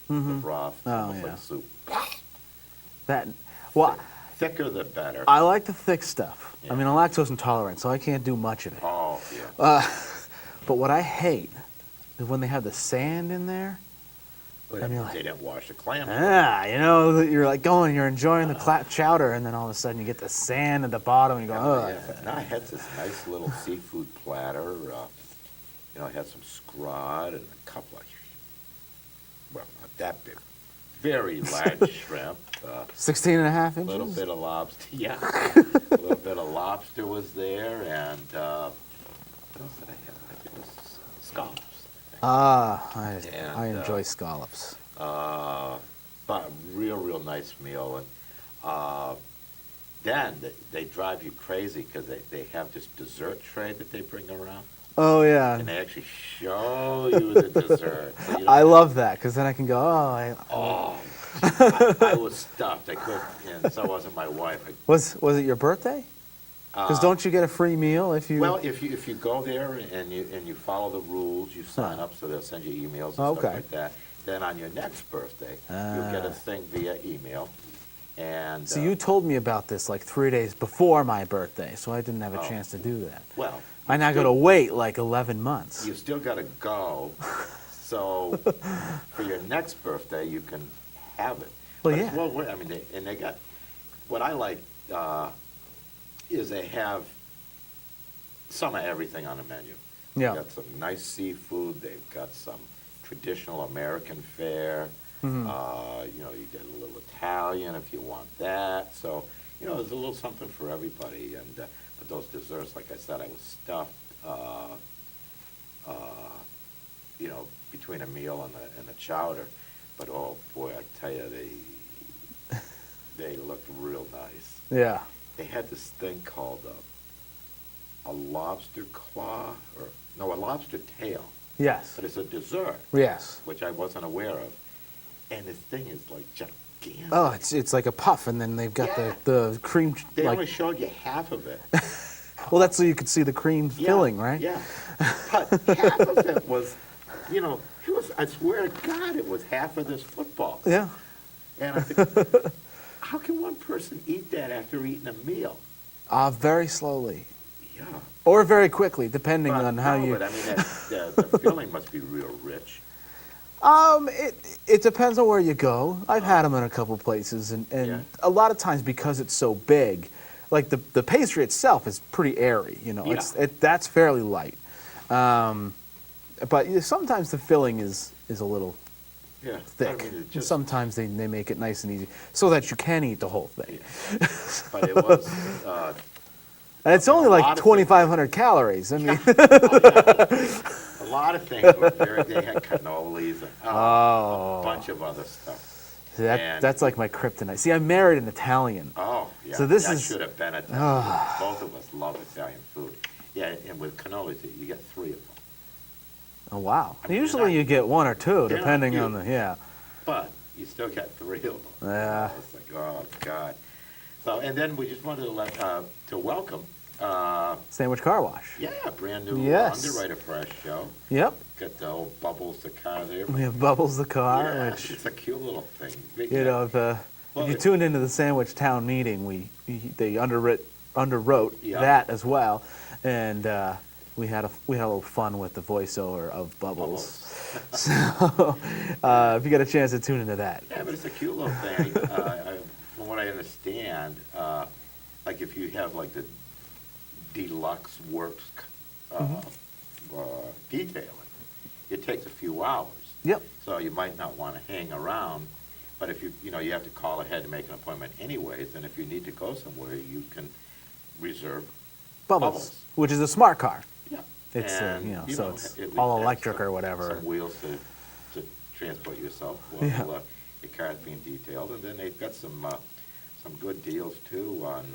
[SPEAKER 1] the
[SPEAKER 2] Mhm.
[SPEAKER 1] broth, it's
[SPEAKER 2] Oh,
[SPEAKER 1] almost
[SPEAKER 2] yeah.
[SPEAKER 1] like soup.
[SPEAKER 2] Well,
[SPEAKER 1] Thicker the better.
[SPEAKER 2] I like the thick stuff.
[SPEAKER 1] Yeah.
[SPEAKER 2] I mean, I'm lactose intolerant, so I can't do much of it.
[SPEAKER 1] Oh, yeah.
[SPEAKER 2] But what I hate is when they have the sand in there.
[SPEAKER 1] Well,
[SPEAKER 2] I mean,
[SPEAKER 1] they
[SPEAKER 2] like-
[SPEAKER 1] didn't wash the clams.
[SPEAKER 2] You're like you're enjoying the chowder, and then all of a sudden you get the sand at the bottom, and you go, oh.
[SPEAKER 1] Yeah, but now I had this nice little seafood platter. I had some scrod and a couple of, well, not that big, very large shrimp.
[SPEAKER 2] 16 and a half
[SPEAKER 1] A
[SPEAKER 2] inches?
[SPEAKER 1] little bit of lobster, yeah. A little bit of lobster was there, and what else did I have? I think it was scallops.
[SPEAKER 2] I
[SPEAKER 1] And,
[SPEAKER 2] enjoy scallops.
[SPEAKER 1] But real nice meal. And then they drive you crazy because they have this dessert tray that they bring around,
[SPEAKER 2] Oh, yeah.
[SPEAKER 1] and they actually show you the dessert. So you don't
[SPEAKER 2] I
[SPEAKER 1] have-
[SPEAKER 2] love that, because then I can go,
[SPEAKER 1] Oh, I was stuffed. I couldn't, and so wasn't my wife.
[SPEAKER 2] Was it your birthday? Because don't you get a free meal if you...
[SPEAKER 1] Well, if you go there and you follow the rules, you sign up, so they'll send you emails and
[SPEAKER 2] Okay.
[SPEAKER 1] stuff like that. Then on your next birthday, you'll get a thing via email. And
[SPEAKER 2] So you told me about this like 3 days before my birthday, so I didn't have a
[SPEAKER 1] Oh.
[SPEAKER 2] chance to do that.
[SPEAKER 1] well,
[SPEAKER 2] I now got to wait like 11 months.
[SPEAKER 1] You still got to go. So for your next birthday, you can have it.
[SPEAKER 2] Well,
[SPEAKER 1] But it's
[SPEAKER 2] yeah.
[SPEAKER 1] well worth. I mean, they got. What I like is they have some of everything on the menu.
[SPEAKER 2] Yeah.
[SPEAKER 1] They've got some nice seafood. They've got some traditional American fare. You know, you get a little Italian if you want that. So, you know, there's a little something for everybody. And but those desserts, like I said, I was stuffed. You know, between a meal and the chowder. But oh boy, I tell you, they looked real nice.
[SPEAKER 2] Yeah.
[SPEAKER 1] They had this thing called a lobster claw, or no, a lobster tail.
[SPEAKER 2] Yes.
[SPEAKER 1] But it's a dessert,
[SPEAKER 2] Yes.
[SPEAKER 1] which I wasn't aware of. And this thing is like gigantic.
[SPEAKER 2] Oh, it's like a puff, and then they've got
[SPEAKER 1] Yeah.
[SPEAKER 2] the cream.
[SPEAKER 1] They
[SPEAKER 2] like,
[SPEAKER 1] only showed you half of it.
[SPEAKER 2] well, that's so you could see the cream
[SPEAKER 1] Yeah,
[SPEAKER 2] filling, right?
[SPEAKER 1] Yeah. But half of it was, you know, it was, I swear to God, it was half of this football.
[SPEAKER 2] Yeah.
[SPEAKER 1] And I think, how can one person eat that after eating a meal?
[SPEAKER 2] Very slowly.
[SPEAKER 1] Yeah.
[SPEAKER 2] Or very quickly, depending
[SPEAKER 1] But,
[SPEAKER 2] on how
[SPEAKER 1] no,
[SPEAKER 2] you.
[SPEAKER 1] But I mean, the filling must be real rich.
[SPEAKER 2] It depends on where you go. I've had them in a couple places, and
[SPEAKER 1] Yeah.
[SPEAKER 2] a lot of times because it's so big, like the pastry itself is pretty airy. You know,
[SPEAKER 1] Yeah.
[SPEAKER 2] that's fairly light. But sometimes the filling is a little
[SPEAKER 1] Yeah.
[SPEAKER 2] thick.
[SPEAKER 1] I mean, it
[SPEAKER 2] And
[SPEAKER 1] just,
[SPEAKER 2] sometimes they make it nice and easy so that you can eat the whole thing.
[SPEAKER 1] but it was,
[SPEAKER 2] And it's only
[SPEAKER 1] A lot
[SPEAKER 2] like
[SPEAKER 1] of
[SPEAKER 2] 2,500 calories. I mean,
[SPEAKER 1] a lot of things were there. They had cannolis and
[SPEAKER 2] Oh.
[SPEAKER 1] a bunch of other stuff. And-
[SPEAKER 2] that's like my kryptonite. See, I married an Italian.
[SPEAKER 1] Oh, yeah.
[SPEAKER 2] So this
[SPEAKER 1] that
[SPEAKER 2] is-
[SPEAKER 1] should have been it. Both of us love Italian food. Yeah, and with cannolis, you get 3 of them.
[SPEAKER 2] Oh, wow.
[SPEAKER 1] I mean,
[SPEAKER 2] Usually
[SPEAKER 1] they're not-
[SPEAKER 2] you get 1 or 2,
[SPEAKER 1] they're not
[SPEAKER 2] depending on
[SPEAKER 1] huge.
[SPEAKER 2] yeah.
[SPEAKER 1] But you still got 3 of them.
[SPEAKER 2] Yeah.
[SPEAKER 1] It's like, oh, God. So, and then we just wanted to welcome,
[SPEAKER 2] Sandwich car wash.
[SPEAKER 1] yeah, brand new
[SPEAKER 2] Yes.
[SPEAKER 1] Underwriter Fresh show.
[SPEAKER 2] Yep.
[SPEAKER 1] Got the old Bubbles, the car there.
[SPEAKER 2] We have Bubbles the car,
[SPEAKER 1] Yeah,
[SPEAKER 2] which,
[SPEAKER 1] it's a cute little thing.
[SPEAKER 2] you know, if
[SPEAKER 1] Well,
[SPEAKER 2] you
[SPEAKER 1] it-
[SPEAKER 2] tuned into the Sandwich Town meeting, they underwrote
[SPEAKER 1] Yeah.
[SPEAKER 2] that as well. And we had a little fun with the voiceover of Bubbles. So if you get a chance to tune into that.
[SPEAKER 1] Yeah, but it's a cute little thing. From what I understand, like if you have like the deluxe works detailing, it takes a few hours.
[SPEAKER 2] Yep.
[SPEAKER 1] So you might not want to hang around, but if you know, you have to call ahead to make an appointment anyways, and if you need to go somewhere, you can reserve
[SPEAKER 2] Bubbles, which is a smart car.
[SPEAKER 1] Yeah.
[SPEAKER 2] It's,
[SPEAKER 1] And,
[SPEAKER 2] you know,
[SPEAKER 1] you
[SPEAKER 2] so
[SPEAKER 1] know,
[SPEAKER 2] it's
[SPEAKER 1] at least
[SPEAKER 2] all
[SPEAKER 1] have
[SPEAKER 2] electric
[SPEAKER 1] some-
[SPEAKER 2] or whatever.
[SPEAKER 1] Some wheels to transport yourself while
[SPEAKER 2] Yeah.
[SPEAKER 1] your car's being detailed, and then they've got some good deals too on.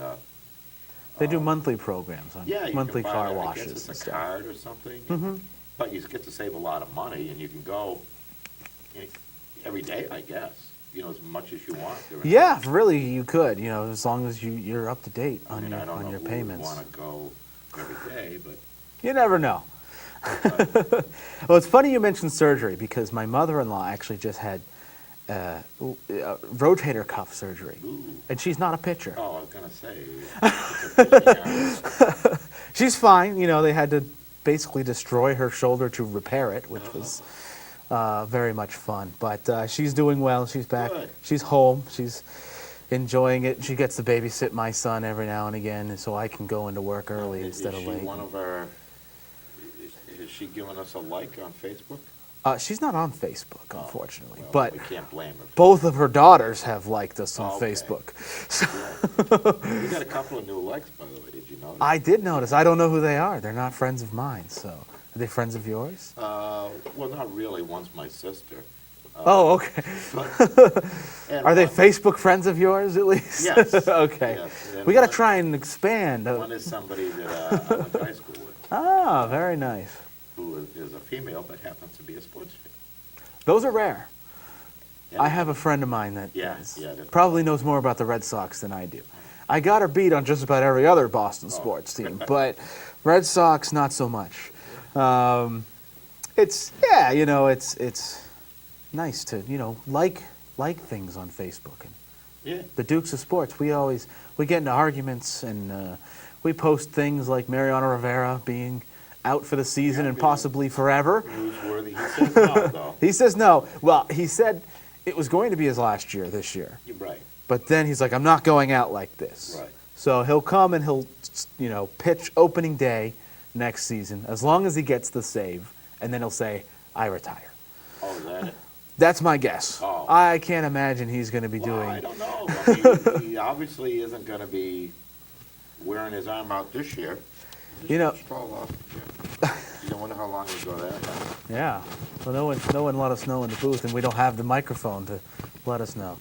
[SPEAKER 2] They do monthly programs on
[SPEAKER 1] Yeah, you
[SPEAKER 2] monthly
[SPEAKER 1] can buy,
[SPEAKER 2] car
[SPEAKER 1] I
[SPEAKER 2] washes
[SPEAKER 1] guess
[SPEAKER 2] and
[SPEAKER 1] it's a
[SPEAKER 2] stuff.
[SPEAKER 1] card or something.
[SPEAKER 2] Mhm.
[SPEAKER 1] But you get to save a lot of money, and you can go every day, I guess. You know, as much as you want. during the
[SPEAKER 2] Yeah,
[SPEAKER 1] day.
[SPEAKER 2] really, you could. You know, as long as you're up to date
[SPEAKER 1] I
[SPEAKER 2] on
[SPEAKER 1] mean,
[SPEAKER 2] your
[SPEAKER 1] I don't know
[SPEAKER 2] on your
[SPEAKER 1] who would
[SPEAKER 2] payments.
[SPEAKER 1] want to go every day, but.
[SPEAKER 2] You never know. Well, it's funny you mentioned surgery because my mother-in-law actually just had rotator cuff surgery,
[SPEAKER 1] Ooh.
[SPEAKER 2] and she's not a pitcher.
[SPEAKER 1] Oh, I was gonna say. It's a pitching hour.
[SPEAKER 2] She's fine. You know, they had to basically destroy her shoulder to repair it, which was very much fun. But she's doing well. She's back.
[SPEAKER 1] Good.
[SPEAKER 2] She's home. She's enjoying it. She gets to babysit my son every now and again, and so I can go into work early instead of
[SPEAKER 1] Is
[SPEAKER 2] late.
[SPEAKER 1] she one of our, has she given us a like on Facebook?
[SPEAKER 2] She's not on Facebook, unfortunately,
[SPEAKER 1] Well,
[SPEAKER 2] but
[SPEAKER 1] we can't blame her.
[SPEAKER 2] both of her daughters have liked us on
[SPEAKER 1] Oh, okay.
[SPEAKER 2] Facebook.
[SPEAKER 1] We got a couple of new likes, by the way, did you notice?
[SPEAKER 2] I did notice. I don't know who they are. They're not friends of mine. So, are they friends of yours?
[SPEAKER 1] Well, not really, one's my sister.
[SPEAKER 2] Oh, okay.
[SPEAKER 1] And
[SPEAKER 2] Are they
[SPEAKER 1] one-
[SPEAKER 2] Facebook friends of yours at least?
[SPEAKER 1] Yes.
[SPEAKER 2] Okay.
[SPEAKER 1] Yes, and
[SPEAKER 2] We got to
[SPEAKER 1] one-
[SPEAKER 2] try and expand.
[SPEAKER 1] One is somebody that I went to high school with,
[SPEAKER 2] Ah, very nice.
[SPEAKER 1] who is a female but happens to be a sports fan.
[SPEAKER 2] Those are rare.
[SPEAKER 1] Yeah.
[SPEAKER 2] I have a friend of mine that
[SPEAKER 1] Yeah, yeah, that's-
[SPEAKER 2] probably knows more about the Red Sox than I do. I got her beat on just about every other Boston
[SPEAKER 1] Oh.
[SPEAKER 2] sports team, but Red Sox not so much. It's nice to like things on Facebook. And
[SPEAKER 1] Yeah.
[SPEAKER 2] the Dukes of Sports, we get into arguments and we post things like Mariano Rivera being out for the season and possibly forever.
[SPEAKER 1] Newsworthy. He says no, though.
[SPEAKER 2] He says no. Well, he said it was going to be his last year this year.
[SPEAKER 1] You're right.
[SPEAKER 2] But then he's like, I'm not going out like this.
[SPEAKER 1] Right.
[SPEAKER 2] So he'll come and he'll, pitch opening day next season as long as he gets the save, and then he'll say, I retire.
[SPEAKER 1] Oh, is that it?
[SPEAKER 2] That's my guess.
[SPEAKER 1] Oh.
[SPEAKER 2] I can't imagine he's going to be
[SPEAKER 1] Well,
[SPEAKER 2] doing.
[SPEAKER 1] I don't know. I mean, he obviously isn't going to be wearing his arm out this year.
[SPEAKER 2] You know-
[SPEAKER 1] Just fall off. Yeah. You don't wonder how long ago that happened.
[SPEAKER 2] Yeah. Well, no one let us know in the booth, and we don't have the microphone to let us know.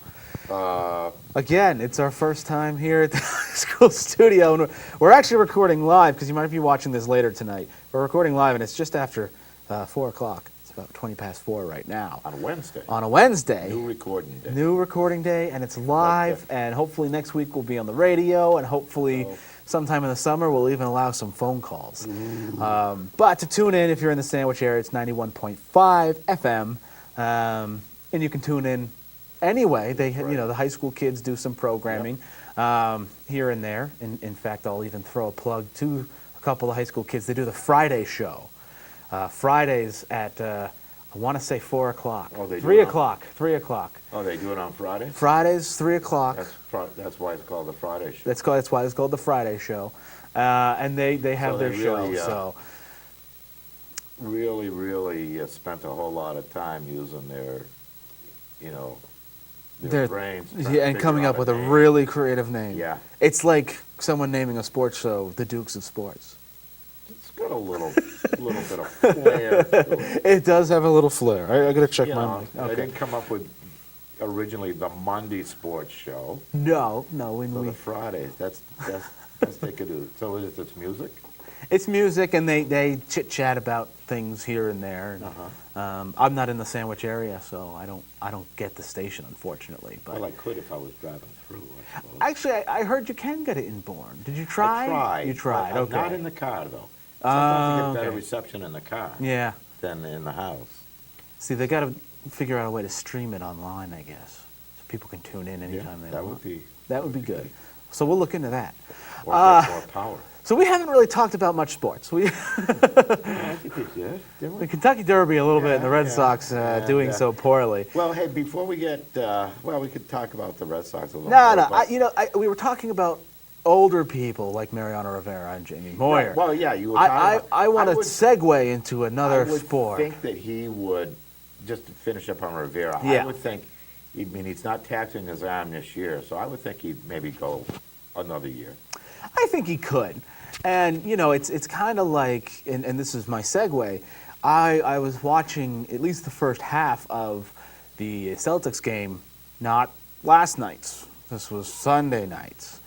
[SPEAKER 2] Again, it's our first time here at the high school studio, and we're actually recording live because you might be watching this later tonight. We're recording live, and it's just after 4 o'clock. It's about 20 past 4 right now.
[SPEAKER 1] On Wednesday.
[SPEAKER 2] On a Wednesday.
[SPEAKER 1] New recording day.
[SPEAKER 2] New recording day, and it's live,
[SPEAKER 1] Okay.
[SPEAKER 2] and hopefully next week we'll be on the radio, and hopefully sometime in the summer we'll even allow some phone calls. But to tune in, if you're in the Sandwich area, it's 91.5 FM, and you can tune in anyway. The high school kids do some programming here and there. In fact, I'll even throw a plug to a couple of high school kids. They do the Friday show. Fridays at, I want to say 4 o'clock.
[SPEAKER 1] Oh, they do
[SPEAKER 2] 3
[SPEAKER 1] it on-
[SPEAKER 2] o'clock. 3 o'clock.
[SPEAKER 1] Oh, they do it on Friday?
[SPEAKER 2] Fridays, 3 o'clock.
[SPEAKER 1] That's why it's called the Friday show.
[SPEAKER 2] That's why it's called the Friday show. And they have
[SPEAKER 1] So
[SPEAKER 2] their
[SPEAKER 1] they
[SPEAKER 2] show.
[SPEAKER 1] really,
[SPEAKER 2] So
[SPEAKER 1] really spent a whole lot of time using their
[SPEAKER 2] They're-
[SPEAKER 1] brains. trying to
[SPEAKER 2] yeah, and
[SPEAKER 1] figure
[SPEAKER 2] coming
[SPEAKER 1] out
[SPEAKER 2] up with a
[SPEAKER 1] name.
[SPEAKER 2] really creative name.
[SPEAKER 1] Yeah.
[SPEAKER 2] It's like someone naming a sports show the Dukes of Sports.
[SPEAKER 1] It's got a little bit of flair to it.
[SPEAKER 2] It does have a little flair. I got to check
[SPEAKER 1] You
[SPEAKER 2] my
[SPEAKER 1] know,
[SPEAKER 2] mic.
[SPEAKER 1] they
[SPEAKER 2] Okay.
[SPEAKER 1] didn't come up with originally the Monday sports show.
[SPEAKER 2] No.
[SPEAKER 1] So the Fridays, that's they could do. So it's music?
[SPEAKER 2] It's music, and they chit chat about things here and there. And, I'm not in the Sandwich area, so I don't get the station, unfortunately. But
[SPEAKER 1] Well, I could if I was driving through, I suppose.
[SPEAKER 2] actually, I heard you can get it in Bourne. Did you try?
[SPEAKER 1] I tried.
[SPEAKER 2] You tried.
[SPEAKER 1] but
[SPEAKER 2] Okay.
[SPEAKER 1] Not in the car, though. Sometimes you get better
[SPEAKER 2] okay.
[SPEAKER 1] reception in the car
[SPEAKER 2] Yeah.
[SPEAKER 1] than in the house.
[SPEAKER 2] See, they got to figure out a way to stream it online, I guess, so people can tune in anytime they
[SPEAKER 1] that
[SPEAKER 2] want.
[SPEAKER 1] would be.
[SPEAKER 2] That would be good. So we'll look into that.
[SPEAKER 1] Or get more power.
[SPEAKER 2] So we haven't really talked about much sports.
[SPEAKER 1] I think we did, didn't
[SPEAKER 2] The
[SPEAKER 1] we?
[SPEAKER 2] Kentucky Derby a little bit, and the Red
[SPEAKER 1] Yeah,
[SPEAKER 2] Sox
[SPEAKER 1] yeah,
[SPEAKER 2] doing
[SPEAKER 1] yeah.
[SPEAKER 2] so poorly.
[SPEAKER 1] Well, hey, before we get, we could talk about the Red Sox a little
[SPEAKER 2] No,
[SPEAKER 1] more.
[SPEAKER 2] we were talking about older people like Mariano Rivera and Jamie Moyer.
[SPEAKER 1] Well, yeah, you were talking about.
[SPEAKER 2] I want to
[SPEAKER 1] would-
[SPEAKER 2] segue into
[SPEAKER 1] I
[SPEAKER 2] another
[SPEAKER 1] would
[SPEAKER 2] sport.
[SPEAKER 1] think that he would, just to finish up on Rivera,
[SPEAKER 2] Yeah.
[SPEAKER 1] I would think, he's not taxing his arm this year, so I would think he'd maybe go another year.
[SPEAKER 2] I think he could. And, it's kind of like, and this is my segue, I was watching at least the first half of the Celtics game, not last night's. This was Sunday night's,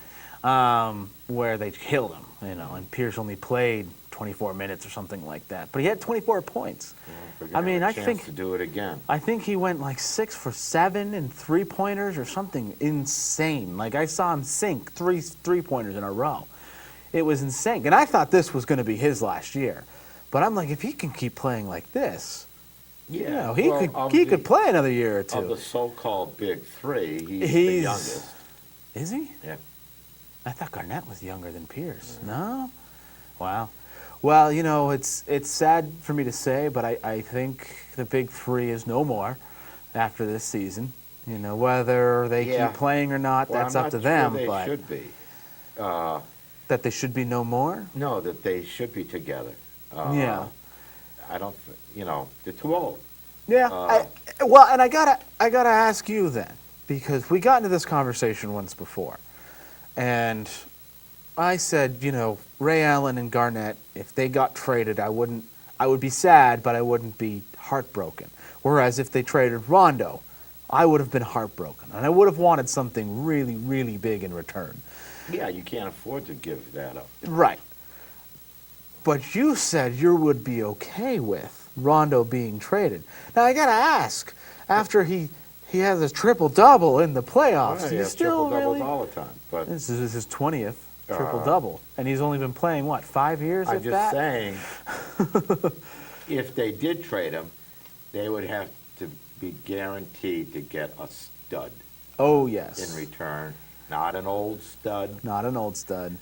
[SPEAKER 2] where they killed him, and Pierce only played 24 minutes or something like that. But he had 24 points.
[SPEAKER 1] We're gonna
[SPEAKER 2] I mean,
[SPEAKER 1] have a
[SPEAKER 2] I
[SPEAKER 1] chance
[SPEAKER 2] think-
[SPEAKER 1] to do it again.
[SPEAKER 2] I think he went like 6 for 7 and 3-pointers or something insane. Like I saw him sink three-pointers in a row. It was insane. And I thought this was going to be his last year. But I'm like, if he can keep playing like this,
[SPEAKER 1] Yeah,
[SPEAKER 2] he
[SPEAKER 1] well,
[SPEAKER 2] could play another year or
[SPEAKER 1] Of
[SPEAKER 2] two.
[SPEAKER 1] the so-called big three, he's the
[SPEAKER 2] He's-
[SPEAKER 1] youngest.
[SPEAKER 2] Is he?
[SPEAKER 1] Yeah.
[SPEAKER 2] I thought Garnett was younger than Pierce. No? Wow. Well, it's sad for me to say, but I think the big three is no more after this season. Whether they
[SPEAKER 1] Yeah.
[SPEAKER 2] keep playing or not,
[SPEAKER 1] Well,
[SPEAKER 2] that's
[SPEAKER 1] I'm
[SPEAKER 2] up to
[SPEAKER 1] not
[SPEAKER 2] them.
[SPEAKER 1] sure they
[SPEAKER 2] But
[SPEAKER 1] should be.
[SPEAKER 2] that they should be no more.
[SPEAKER 1] No, that they should be together.
[SPEAKER 2] Yeah.
[SPEAKER 1] I don't, they're too old.
[SPEAKER 2] Yeah. And I gotta ask you then, because we got into this conversation once before, and I said, Ray Allen and Garnett, if they got traded, I would be sad, but I wouldn't be heartbroken. Whereas if they traded Rondo, I would have been heartbroken, and I would have wanted something really, really big in return.
[SPEAKER 1] Yeah, you can't afford to give that up.
[SPEAKER 2] Right. But you said you would be okay with Rondo being traded. Now I gotta ask, after he has a triple-double in the playoffs,
[SPEAKER 1] Well,
[SPEAKER 2] do you
[SPEAKER 1] has
[SPEAKER 2] still
[SPEAKER 1] triple-doubles
[SPEAKER 2] really?
[SPEAKER 1] all the time. But
[SPEAKER 2] This is his 20th triple-double, and he's only been playing, 5 years,
[SPEAKER 1] I'm
[SPEAKER 2] if
[SPEAKER 1] just
[SPEAKER 2] that?
[SPEAKER 1] saying, if they did trade him, they would have to be guaranteed to get a stud
[SPEAKER 2] Oh, yes.
[SPEAKER 1] in return, not an old stud.
[SPEAKER 2] Not an old stud.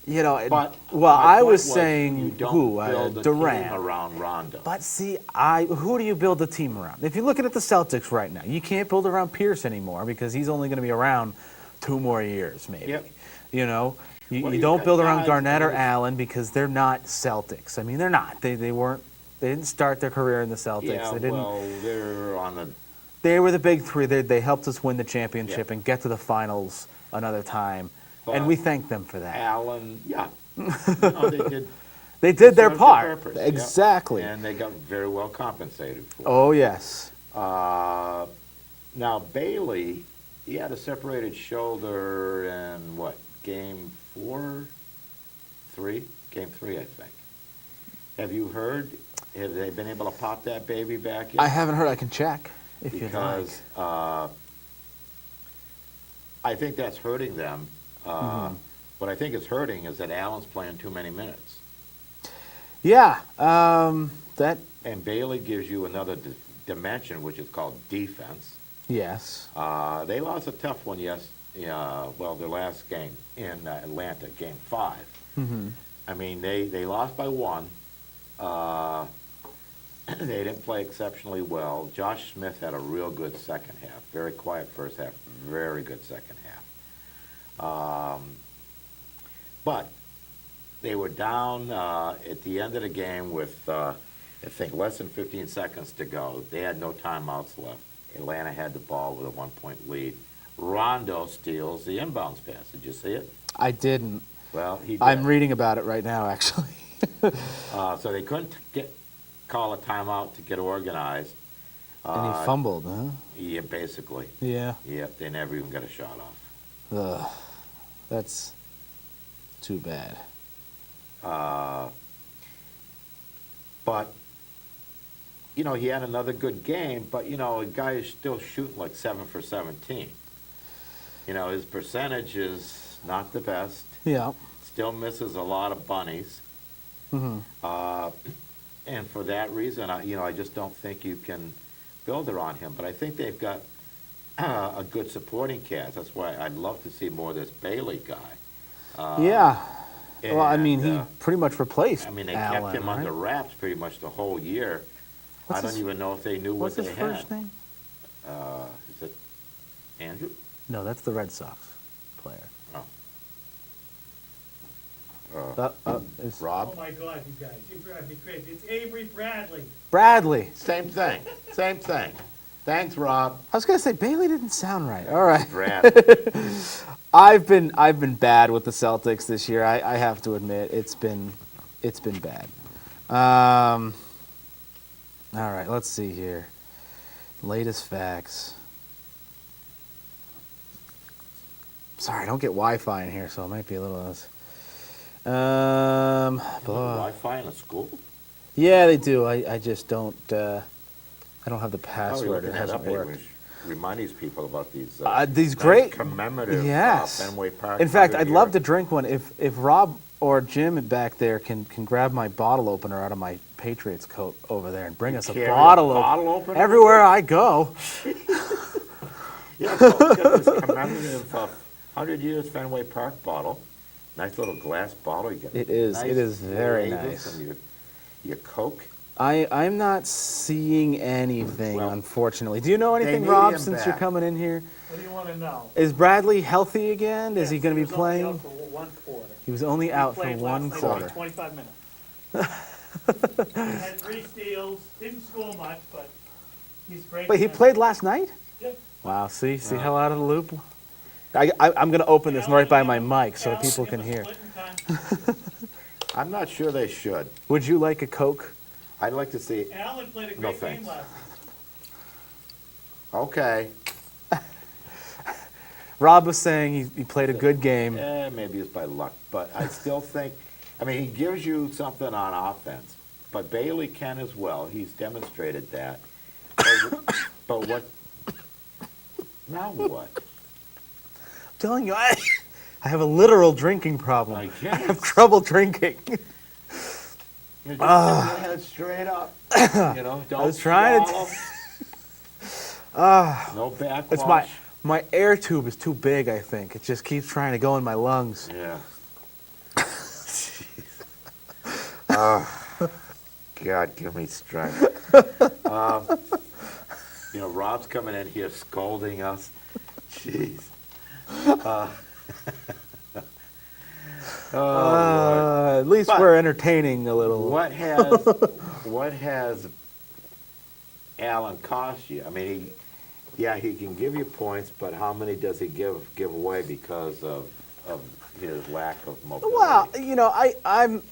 [SPEAKER 2] You know,
[SPEAKER 1] But
[SPEAKER 2] well,
[SPEAKER 1] my
[SPEAKER 2] I
[SPEAKER 1] point
[SPEAKER 2] was
[SPEAKER 1] you
[SPEAKER 2] saying
[SPEAKER 1] don't
[SPEAKER 2] who?
[SPEAKER 1] build a
[SPEAKER 2] Durant.
[SPEAKER 1] team around Rondo.
[SPEAKER 2] But see, who do you build the team around? If you're looking at the Celtics right now, you can't build around Pierce anymore because he's only going to be around 2 more years, maybe.
[SPEAKER 1] Yep.
[SPEAKER 2] You know, you,
[SPEAKER 1] Well,
[SPEAKER 2] you
[SPEAKER 1] you've
[SPEAKER 2] don't
[SPEAKER 1] got
[SPEAKER 2] build around
[SPEAKER 1] guys
[SPEAKER 2] Garnett or
[SPEAKER 1] who-
[SPEAKER 2] Allen because they're not Celtics. I mean, they're not. They weren't. They didn't start their career in the Celtics.
[SPEAKER 1] Yeah,
[SPEAKER 2] They didn't.
[SPEAKER 1] well, they're on the.
[SPEAKER 2] They were the big three. They helped us win the championship
[SPEAKER 1] Yeah.
[SPEAKER 2] and get to the finals another time, and
[SPEAKER 1] But
[SPEAKER 2] we thank them for that.
[SPEAKER 1] Allen, yeah. No, they did.
[SPEAKER 2] They did their
[SPEAKER 1] served
[SPEAKER 2] part.
[SPEAKER 1] purpose, yeah.
[SPEAKER 2] Exactly.
[SPEAKER 1] And they got very well compensated for it.
[SPEAKER 2] Oh yes.
[SPEAKER 1] Now, Bailey, he had a separated shoulder in what, game 4? 3? Game 3, I think. Have you heard? Have they been able to pop that baby back in?
[SPEAKER 2] I haven't heard. I can check if you'd like.
[SPEAKER 1] Because I think that's hurting them. What I think is hurting is that Allen's playing too many minutes.
[SPEAKER 2] Yeah, that,
[SPEAKER 1] And Bailey gives you another dimension, which is called defense.
[SPEAKER 2] yes.
[SPEAKER 1] They lost a tough one, their last game in Atlanta, game 5. I mean, they lost by 1. They didn't play exceptionally well. Josh Smith had a real good second half. Very quiet first half, very good second half. But they were down at the end of the game with, I think, less than 15 seconds to go. They had no timeouts left. Atlanta had the ball with a 1-point lead. Rondo steals the inbounds pass. Did you see it?
[SPEAKER 2] I didn't.
[SPEAKER 1] Well, he did.
[SPEAKER 2] I'm reading about it right now, actually.
[SPEAKER 1] So they couldn't call a timeout to get organized.
[SPEAKER 2] And he fumbled, huh?
[SPEAKER 1] Yeah, basically.
[SPEAKER 2] Yeah.
[SPEAKER 1] Yep, they never even got a shot off.
[SPEAKER 2] Ugh, that's too bad.
[SPEAKER 1] But, you know, he had another good game, but, you know, a guy is still shooting like 7 for 17. You know, his percentage is not the best.
[SPEAKER 2] Yeah.
[SPEAKER 1] Still misses a lot of bunnies. And for that reason, I just don't think you can build around him. But I think they've got a good supporting cast. That's why I'd love to see more of this Bailey guy.
[SPEAKER 2] Yeah. Well, I mean, he
[SPEAKER 1] And,
[SPEAKER 2] pretty much replaced
[SPEAKER 1] I mean, they
[SPEAKER 2] Allen,
[SPEAKER 1] kept him
[SPEAKER 2] right?
[SPEAKER 1] under wraps pretty much the whole year.
[SPEAKER 2] What's
[SPEAKER 1] I don't
[SPEAKER 2] his-
[SPEAKER 1] even know if they knew
[SPEAKER 2] What's
[SPEAKER 1] what
[SPEAKER 2] his
[SPEAKER 1] they
[SPEAKER 2] first
[SPEAKER 1] had.
[SPEAKER 2] name?
[SPEAKER 1] Is it Andrew?
[SPEAKER 2] No, that's the Red Sox player. It's
[SPEAKER 1] Rob?
[SPEAKER 3] Oh my God, you guys, you drive me crazy. It's Avery Bradley.
[SPEAKER 2] Bradley.
[SPEAKER 1] Same thing. Same thing. Thanks, Rob.
[SPEAKER 2] I was gonna say Bailey didn't sound right. All right.
[SPEAKER 1] Brad.
[SPEAKER 2] I've been bad with the Celtics this year. I have to admit it's been bad. All right, let's see here. Latest facts. Sorry, I don't get Wi-Fi in here, so it might be a little less.
[SPEAKER 1] Wi-Fi in a school?
[SPEAKER 2] Yeah, they do. I just don't. I don't have the
[SPEAKER 1] Oh, you're
[SPEAKER 2] password.
[SPEAKER 1] looking
[SPEAKER 2] It
[SPEAKER 1] that
[SPEAKER 2] hasn't
[SPEAKER 1] up.
[SPEAKER 2] worked.
[SPEAKER 1] Remind these people about these
[SPEAKER 2] These
[SPEAKER 1] nice
[SPEAKER 2] great
[SPEAKER 1] commemorative
[SPEAKER 2] yes.
[SPEAKER 1] Fenway Park.
[SPEAKER 2] In fact,
[SPEAKER 1] 100
[SPEAKER 2] I'd love
[SPEAKER 1] year.
[SPEAKER 2] to drink one. If Rob or Jim back there can grab my bottle opener out of my Patriots coat over there and bring us a
[SPEAKER 1] carry a
[SPEAKER 2] bottle
[SPEAKER 1] bottle opener?
[SPEAKER 2] everywhere I go.
[SPEAKER 1] Yeah, so look at this commemorative 100 years Fenway Park bottle. Nice little glass bottle. You get
[SPEAKER 2] It is.
[SPEAKER 1] nice
[SPEAKER 2] It is very
[SPEAKER 1] flavors
[SPEAKER 2] nice.
[SPEAKER 1] and your Coke.
[SPEAKER 2] I'm not seeing anything,
[SPEAKER 1] Well,
[SPEAKER 2] unfortunately. Do you know anything,
[SPEAKER 1] need
[SPEAKER 2] Rob,
[SPEAKER 1] him
[SPEAKER 2] since you're
[SPEAKER 1] back.
[SPEAKER 2] coming in here?
[SPEAKER 3] What do you want to know?
[SPEAKER 2] Is Bradley healthy again? Is he going to be
[SPEAKER 3] Yes, he was only
[SPEAKER 2] playing?
[SPEAKER 3] out for 1/4.
[SPEAKER 2] He was only out for
[SPEAKER 3] Played
[SPEAKER 2] one
[SPEAKER 3] last night for
[SPEAKER 2] quarter.
[SPEAKER 3] 25 minutes. He had 3 steals, didn't score much, but he's great.
[SPEAKER 2] Wait, he played last night?
[SPEAKER 3] Yep.
[SPEAKER 2] Wow, see how out of the loop? I'm going to open this right by my mic so
[SPEAKER 3] Allen
[SPEAKER 2] people
[SPEAKER 3] gave
[SPEAKER 2] can
[SPEAKER 3] us
[SPEAKER 2] hear.
[SPEAKER 3] splitting time.
[SPEAKER 1] I'm not sure they should.
[SPEAKER 2] Would you like a Coke?
[SPEAKER 1] I'd like to see.
[SPEAKER 3] Allen played a
[SPEAKER 1] No,
[SPEAKER 3] great game
[SPEAKER 1] thanks.
[SPEAKER 3] last night.
[SPEAKER 1] Okay.
[SPEAKER 2] Rob was saying he played a good game.
[SPEAKER 1] Maybe it's by luck, but I still think. I mean, he gives you something on offense, but Bailey can as well. He's demonstrated that. But what? Now what?
[SPEAKER 2] I'm telling you, I have a literal drinking problem.
[SPEAKER 1] I
[SPEAKER 2] I have
[SPEAKER 1] guess.
[SPEAKER 2] trouble drinking.
[SPEAKER 1] You just put your head straight up. You know, don't
[SPEAKER 2] was trying to
[SPEAKER 1] swallow. No backwash.
[SPEAKER 2] It's my air tube is too big, I think. It just keeps trying to go in my lungs.
[SPEAKER 1] Yeah. God, give me strength. Rob's coming in here scolding us. Jeez. Lord.
[SPEAKER 2] At least
[SPEAKER 1] But
[SPEAKER 2] we're entertaining a little.
[SPEAKER 1] What has Alan cost you? I mean, he can give you points, but how many does he give away because of his lack of mobility?
[SPEAKER 2] Well, I'm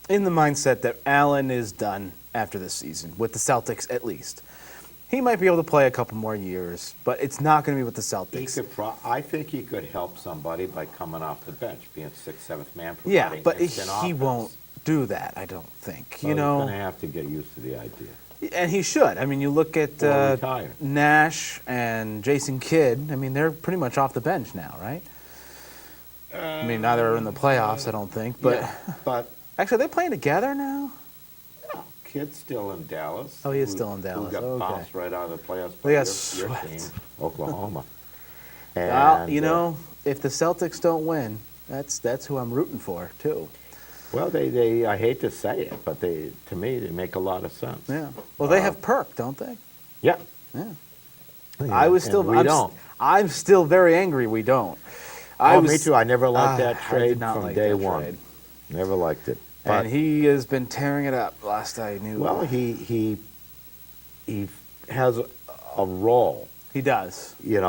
[SPEAKER 2] in the mindset that Allen is done after this season with the Celtics, at least. He might be able to play a couple more years, but it's not going to be with the Celtics.
[SPEAKER 1] I think he could help somebody by coming off the bench, being sixth, seventh man.
[SPEAKER 2] Yeah, but
[SPEAKER 1] instant
[SPEAKER 2] he
[SPEAKER 1] offense.
[SPEAKER 2] won't do that, I don't think.
[SPEAKER 1] He's going to have to get used to the idea.
[SPEAKER 2] And he should. I mean, you look at
[SPEAKER 1] Or retire.
[SPEAKER 2] Nash and Jason Kidd. I mean, they're pretty much off the bench now, right? I mean, now they're in the playoffs, I don't think. But
[SPEAKER 1] but
[SPEAKER 2] actually, are they playing together now?
[SPEAKER 1] no, Kid's still in Dallas.
[SPEAKER 2] Oh, he is still in Dallas.
[SPEAKER 1] Who got
[SPEAKER 2] Okay.
[SPEAKER 1] bounced right out of the playoffs
[SPEAKER 2] They
[SPEAKER 1] by
[SPEAKER 2] got
[SPEAKER 1] your
[SPEAKER 2] swept.
[SPEAKER 1] team, Oklahoma.
[SPEAKER 2] Well,
[SPEAKER 1] And,
[SPEAKER 2] if the Celtics don't win, that's who I'm rooting for, too.
[SPEAKER 1] well, they I hate to say it, but to me, they make a lot of sense.
[SPEAKER 2] Yeah. Well, they have Perk, don't they?
[SPEAKER 1] Yeah.
[SPEAKER 2] Yeah.
[SPEAKER 1] Yeah,
[SPEAKER 2] I was
[SPEAKER 1] and
[SPEAKER 2] still.
[SPEAKER 1] we
[SPEAKER 2] I'm,
[SPEAKER 1] don't.
[SPEAKER 2] I'm still very angry we don't.
[SPEAKER 1] Me too. I never liked that
[SPEAKER 2] I did
[SPEAKER 1] trade
[SPEAKER 2] not
[SPEAKER 1] from
[SPEAKER 2] like
[SPEAKER 1] day
[SPEAKER 2] that
[SPEAKER 1] one.
[SPEAKER 2] trade.
[SPEAKER 1] Never liked it. But,
[SPEAKER 2] And he has been tearing it up. Last I knew.
[SPEAKER 1] well, he has a role.
[SPEAKER 2] He does.
[SPEAKER 1] You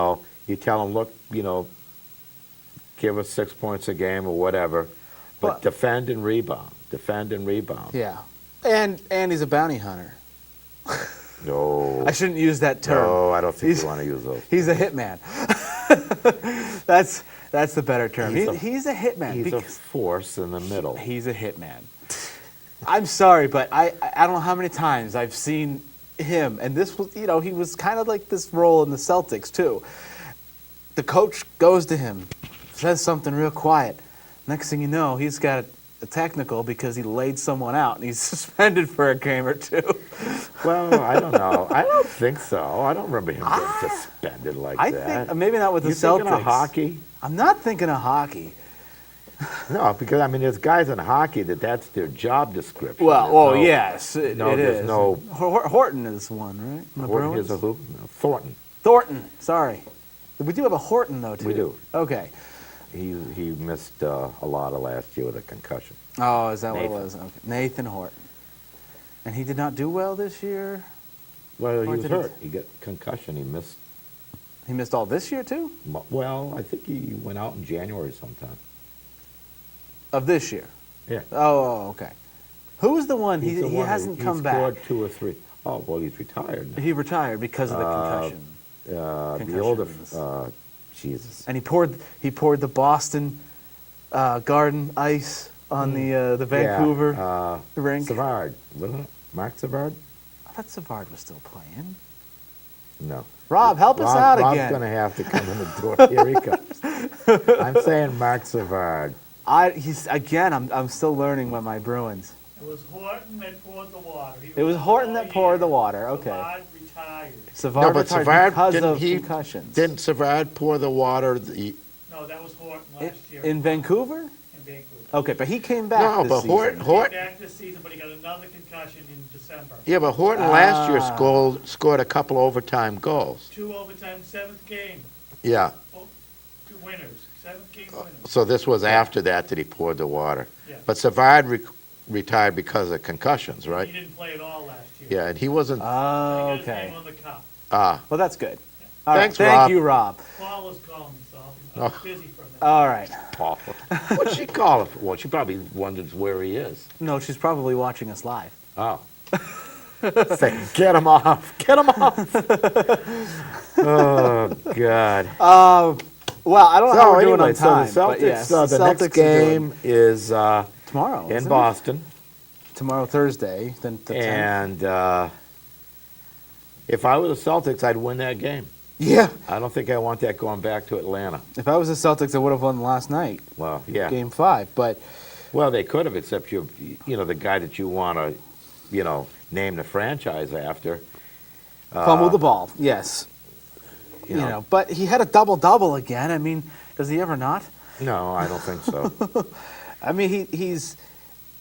[SPEAKER 1] tell him, look, give us 6 points a game or whatever, but
[SPEAKER 2] Well-
[SPEAKER 1] defend and rebound. Defend and rebound.
[SPEAKER 2] Yeah. And he's a bounty hunter.
[SPEAKER 1] No.
[SPEAKER 2] I shouldn't use that term.
[SPEAKER 1] No, I don't think
[SPEAKER 2] He's-
[SPEAKER 1] you want to use those.
[SPEAKER 2] He's a hitman. That's the better term. He's a hitman.
[SPEAKER 1] He's a
[SPEAKER 2] because
[SPEAKER 1] force in the middle.
[SPEAKER 2] he's a hitman. I'm sorry, but I don't know how many times I've seen him, and this was, he was kind of like this role in the Celtics too. The coach goes to him, says something real quiet. Next thing you know, he's got a technical because he laid someone out, and he's suspended for a game or two.
[SPEAKER 1] Well, I don't know. I don't think so. I don't remember him getting suspended like
[SPEAKER 2] I
[SPEAKER 1] that.
[SPEAKER 2] think maybe not with the
[SPEAKER 1] You
[SPEAKER 2] Celtics.
[SPEAKER 1] thinking of hockey?
[SPEAKER 2] I'm not thinking of hockey.
[SPEAKER 1] No, because, there's guys in hockey that's their job description.
[SPEAKER 2] Well,
[SPEAKER 1] There's no-
[SPEAKER 2] yes, it
[SPEAKER 1] there's
[SPEAKER 2] is.
[SPEAKER 1] no-
[SPEAKER 2] Horton is one, right? The
[SPEAKER 1] Horton is
[SPEAKER 2] Bruins?
[SPEAKER 1] a who? No, Thornton.
[SPEAKER 2] Thornton, sorry. We do have a Horton, though, too.
[SPEAKER 1] We do.
[SPEAKER 2] Okay.
[SPEAKER 1] He missed a lot of last year with a concussion.
[SPEAKER 2] Oh, is that
[SPEAKER 1] Nathan.
[SPEAKER 2] what it was? Okay. Nathan Horton. And he did not do well this year?
[SPEAKER 1] Well, he
[SPEAKER 2] Or
[SPEAKER 1] was
[SPEAKER 2] did he-
[SPEAKER 1] hurt. He got concussion. He missed.
[SPEAKER 2] He missed all this year, too?
[SPEAKER 1] Well, I think he went out in January sometime.
[SPEAKER 2] Of this year?
[SPEAKER 1] Yeah.
[SPEAKER 2] Oh, okay. Who's the one?
[SPEAKER 1] He's the
[SPEAKER 2] He
[SPEAKER 1] one
[SPEAKER 2] hasn't
[SPEAKER 1] he
[SPEAKER 2] come back.
[SPEAKER 1] scored 2 or 3. Oh, well, he's retired now.
[SPEAKER 2] He retired because of the concussion.
[SPEAKER 1] The older,
[SPEAKER 2] Concussions.
[SPEAKER 1] Jesus.
[SPEAKER 2] And he poured the Boston Garden ice on the Vancouver rink.
[SPEAKER 1] Savard, wasn't it? Mark Savard?
[SPEAKER 2] I thought Savard was still playing.
[SPEAKER 1] No.
[SPEAKER 2] Rob, help us out
[SPEAKER 1] Rob's
[SPEAKER 2] again.
[SPEAKER 1] going to have to come in the door. Here he comes. I'm saying Mark Savard.
[SPEAKER 2] I'm still learning with my Bruins.
[SPEAKER 3] It was Horton that poured the water. He
[SPEAKER 2] It was Horton that
[SPEAKER 3] all
[SPEAKER 2] poured the
[SPEAKER 3] year.
[SPEAKER 2] water, okay.
[SPEAKER 3] Savard retired.
[SPEAKER 2] Savard
[SPEAKER 1] No, but
[SPEAKER 2] retired
[SPEAKER 1] Savard,
[SPEAKER 2] because
[SPEAKER 1] didn't
[SPEAKER 2] of
[SPEAKER 1] he-
[SPEAKER 2] concussions.
[SPEAKER 1] Didn't Savard pour the water?
[SPEAKER 3] No, that was Horton
[SPEAKER 2] in,
[SPEAKER 3] last year
[SPEAKER 2] in Vancouver?
[SPEAKER 3] in Vancouver.
[SPEAKER 2] Okay, but he came back
[SPEAKER 1] No,
[SPEAKER 2] this
[SPEAKER 1] but
[SPEAKER 2] season.
[SPEAKER 1] Horton.
[SPEAKER 3] Back this season, but he got another concussion in December.
[SPEAKER 1] Yeah, but Horton last year
[SPEAKER 2] Ah.
[SPEAKER 1] scored a couple overtime goals.
[SPEAKER 3] 2 overtime, 7th game,
[SPEAKER 1] Yeah.
[SPEAKER 3] 2 winners, 7th game winners.
[SPEAKER 1] So this was after that he poured the water.
[SPEAKER 3] Yeah.
[SPEAKER 1] But Savard retired because of concussions,
[SPEAKER 3] He
[SPEAKER 1] right?
[SPEAKER 3] didn't play at all last year.
[SPEAKER 1] Yeah, and he wasn't.
[SPEAKER 2] Oh,
[SPEAKER 3] He got his
[SPEAKER 2] okay.
[SPEAKER 3] name on the cup.
[SPEAKER 2] Well, that's good. All right,
[SPEAKER 1] Thanks,
[SPEAKER 2] thank
[SPEAKER 1] Rob.
[SPEAKER 2] you, Rob.
[SPEAKER 3] Paul is calling me, so
[SPEAKER 1] Oh.
[SPEAKER 3] I'll be busy for a minute.
[SPEAKER 2] All right.
[SPEAKER 1] Awful. What'd she call it? Well, she probably wonders where he is.
[SPEAKER 2] No, she's probably watching us live.
[SPEAKER 1] Oh. Say, get him off. Get him off. Oh, God.
[SPEAKER 2] Well, I don't know how we're doing
[SPEAKER 1] anyway,
[SPEAKER 2] on time.
[SPEAKER 1] so the
[SPEAKER 2] but
[SPEAKER 1] Celtics,
[SPEAKER 2] yes,
[SPEAKER 1] the next
[SPEAKER 2] Celtics are
[SPEAKER 1] game is
[SPEAKER 2] doing- tomorrow.
[SPEAKER 1] in
[SPEAKER 2] isn't it?
[SPEAKER 1] Boston.
[SPEAKER 2] Tomorrow, Thursday. Then the 10th.
[SPEAKER 1] And if I were the Celtics, I'd win that game.
[SPEAKER 2] Yeah.
[SPEAKER 1] I don't think I want that going back to Atlanta.
[SPEAKER 2] If I was the Celtics, I would have won last night,
[SPEAKER 1] Well, yeah.
[SPEAKER 2] Game 5. But
[SPEAKER 1] Well, they could have, except the guy that you want to, name the franchise after.
[SPEAKER 2] fumbled the ball. Yes.
[SPEAKER 1] You know.
[SPEAKER 2] But he had a double-double again. I mean, does he ever not?
[SPEAKER 1] No, I don't think so.
[SPEAKER 2] I mean, he's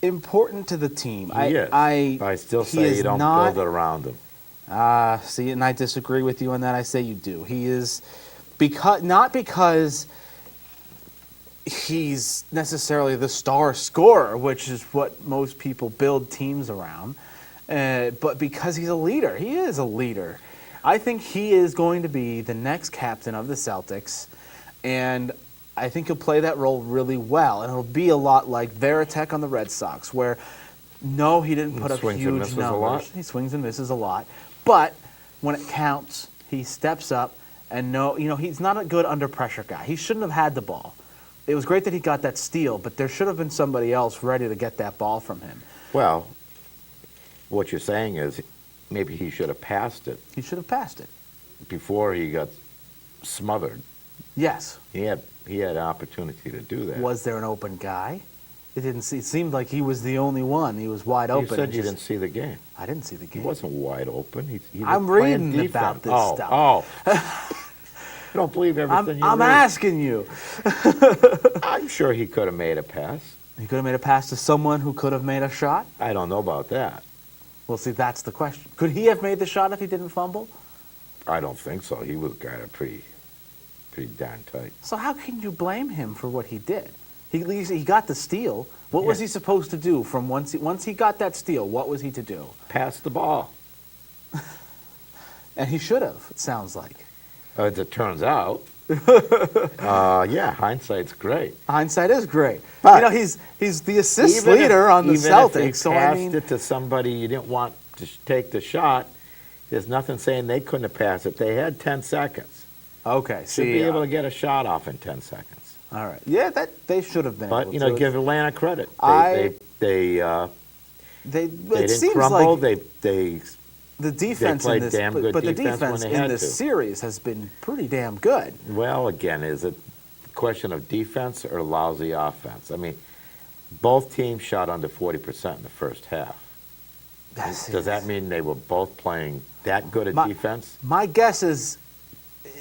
[SPEAKER 2] important to the team.
[SPEAKER 1] He is. I still
[SPEAKER 2] he
[SPEAKER 1] say
[SPEAKER 2] is
[SPEAKER 1] you don't
[SPEAKER 2] not,
[SPEAKER 1] build it around him.
[SPEAKER 2] See, and I disagree with you on that. I say you do. He is not because he's necessarily the star scorer, which is what most people build teams around, but because he's a leader. He is a leader. I think he is going to be the next captain of the Celtics, and I think he'll play that role really well. And it'll be a lot like Veritek on the Red Sox, where no, he didn't put up
[SPEAKER 1] swings and
[SPEAKER 2] huge
[SPEAKER 1] misses a
[SPEAKER 2] numbers.
[SPEAKER 1] lot.
[SPEAKER 2] He swings and misses a lot, but when it counts, he steps up. And he's not a good under pressure guy. He shouldn't have had the ball. It was great that he got that steal, but there should have been somebody else ready to get that ball from him.
[SPEAKER 1] Well, what you're saying is maybe he should have passed it
[SPEAKER 2] He should have passed it.
[SPEAKER 1] before he got smothered.
[SPEAKER 2] Yes.
[SPEAKER 1] He had an opportunity to do that.
[SPEAKER 2] Was there an open guy? It seemed like he was the only one. He was wide
[SPEAKER 1] You
[SPEAKER 2] open.
[SPEAKER 1] said you didn't see the game.
[SPEAKER 2] I didn't see the
[SPEAKER 1] He
[SPEAKER 2] game.
[SPEAKER 1] wasn't wide open. He was
[SPEAKER 2] I'm
[SPEAKER 1] playing
[SPEAKER 2] reading
[SPEAKER 1] defense.
[SPEAKER 2] about this
[SPEAKER 1] Oh,
[SPEAKER 2] stuff.
[SPEAKER 1] Oh, you don't believe everything you
[SPEAKER 2] I'm
[SPEAKER 1] read.
[SPEAKER 2] asking you.
[SPEAKER 1] I'm sure he could have made a pass.
[SPEAKER 2] He could have made a pass to someone who could have made a shot?
[SPEAKER 1] I don't know about that.
[SPEAKER 2] Well, see, that's the question. Could he have made the shot if he didn't fumble?
[SPEAKER 1] I don't think so. He was guarded pretty darn tight.
[SPEAKER 2] So how can you blame him for what he did? He got the steal. What was
[SPEAKER 1] Yeah.
[SPEAKER 2] he supposed to do from once he got that steal? What was he to do?
[SPEAKER 1] Pass the ball.
[SPEAKER 2] And he should have. It sounds like.
[SPEAKER 1] As it turns out, yeah, hindsight's great.
[SPEAKER 2] Hindsight is great.
[SPEAKER 1] But
[SPEAKER 2] he's the assist
[SPEAKER 1] Even if-
[SPEAKER 2] leader on the
[SPEAKER 1] even
[SPEAKER 2] Celtics.
[SPEAKER 1] If he
[SPEAKER 2] So
[SPEAKER 1] passed
[SPEAKER 2] I mean,
[SPEAKER 1] it to somebody you didn't want to take the shot, there's nothing saying they couldn't have passed it. They had 10 seconds.
[SPEAKER 2] okay.
[SPEAKER 1] Should be able to get a shot off in 10 seconds.
[SPEAKER 2] All right. Yeah, that they should have been.
[SPEAKER 1] But
[SPEAKER 2] able to.
[SPEAKER 1] give Atlanta credit.
[SPEAKER 2] I-
[SPEAKER 1] They
[SPEAKER 2] They
[SPEAKER 1] it
[SPEAKER 2] it
[SPEAKER 1] didn't
[SPEAKER 2] seems
[SPEAKER 1] crumble.
[SPEAKER 2] like
[SPEAKER 1] they
[SPEAKER 2] the defense
[SPEAKER 1] played
[SPEAKER 2] in this,
[SPEAKER 1] damn good
[SPEAKER 2] but the
[SPEAKER 1] defense when
[SPEAKER 2] defense
[SPEAKER 1] they
[SPEAKER 2] in
[SPEAKER 1] had
[SPEAKER 2] this
[SPEAKER 1] to.
[SPEAKER 2] series has been pretty damn good.
[SPEAKER 1] well again is it a question of defense or lousy offense? I mean, both teams shot under 40% in the first half. Does that mean they were both playing that good at defense?
[SPEAKER 2] My guess is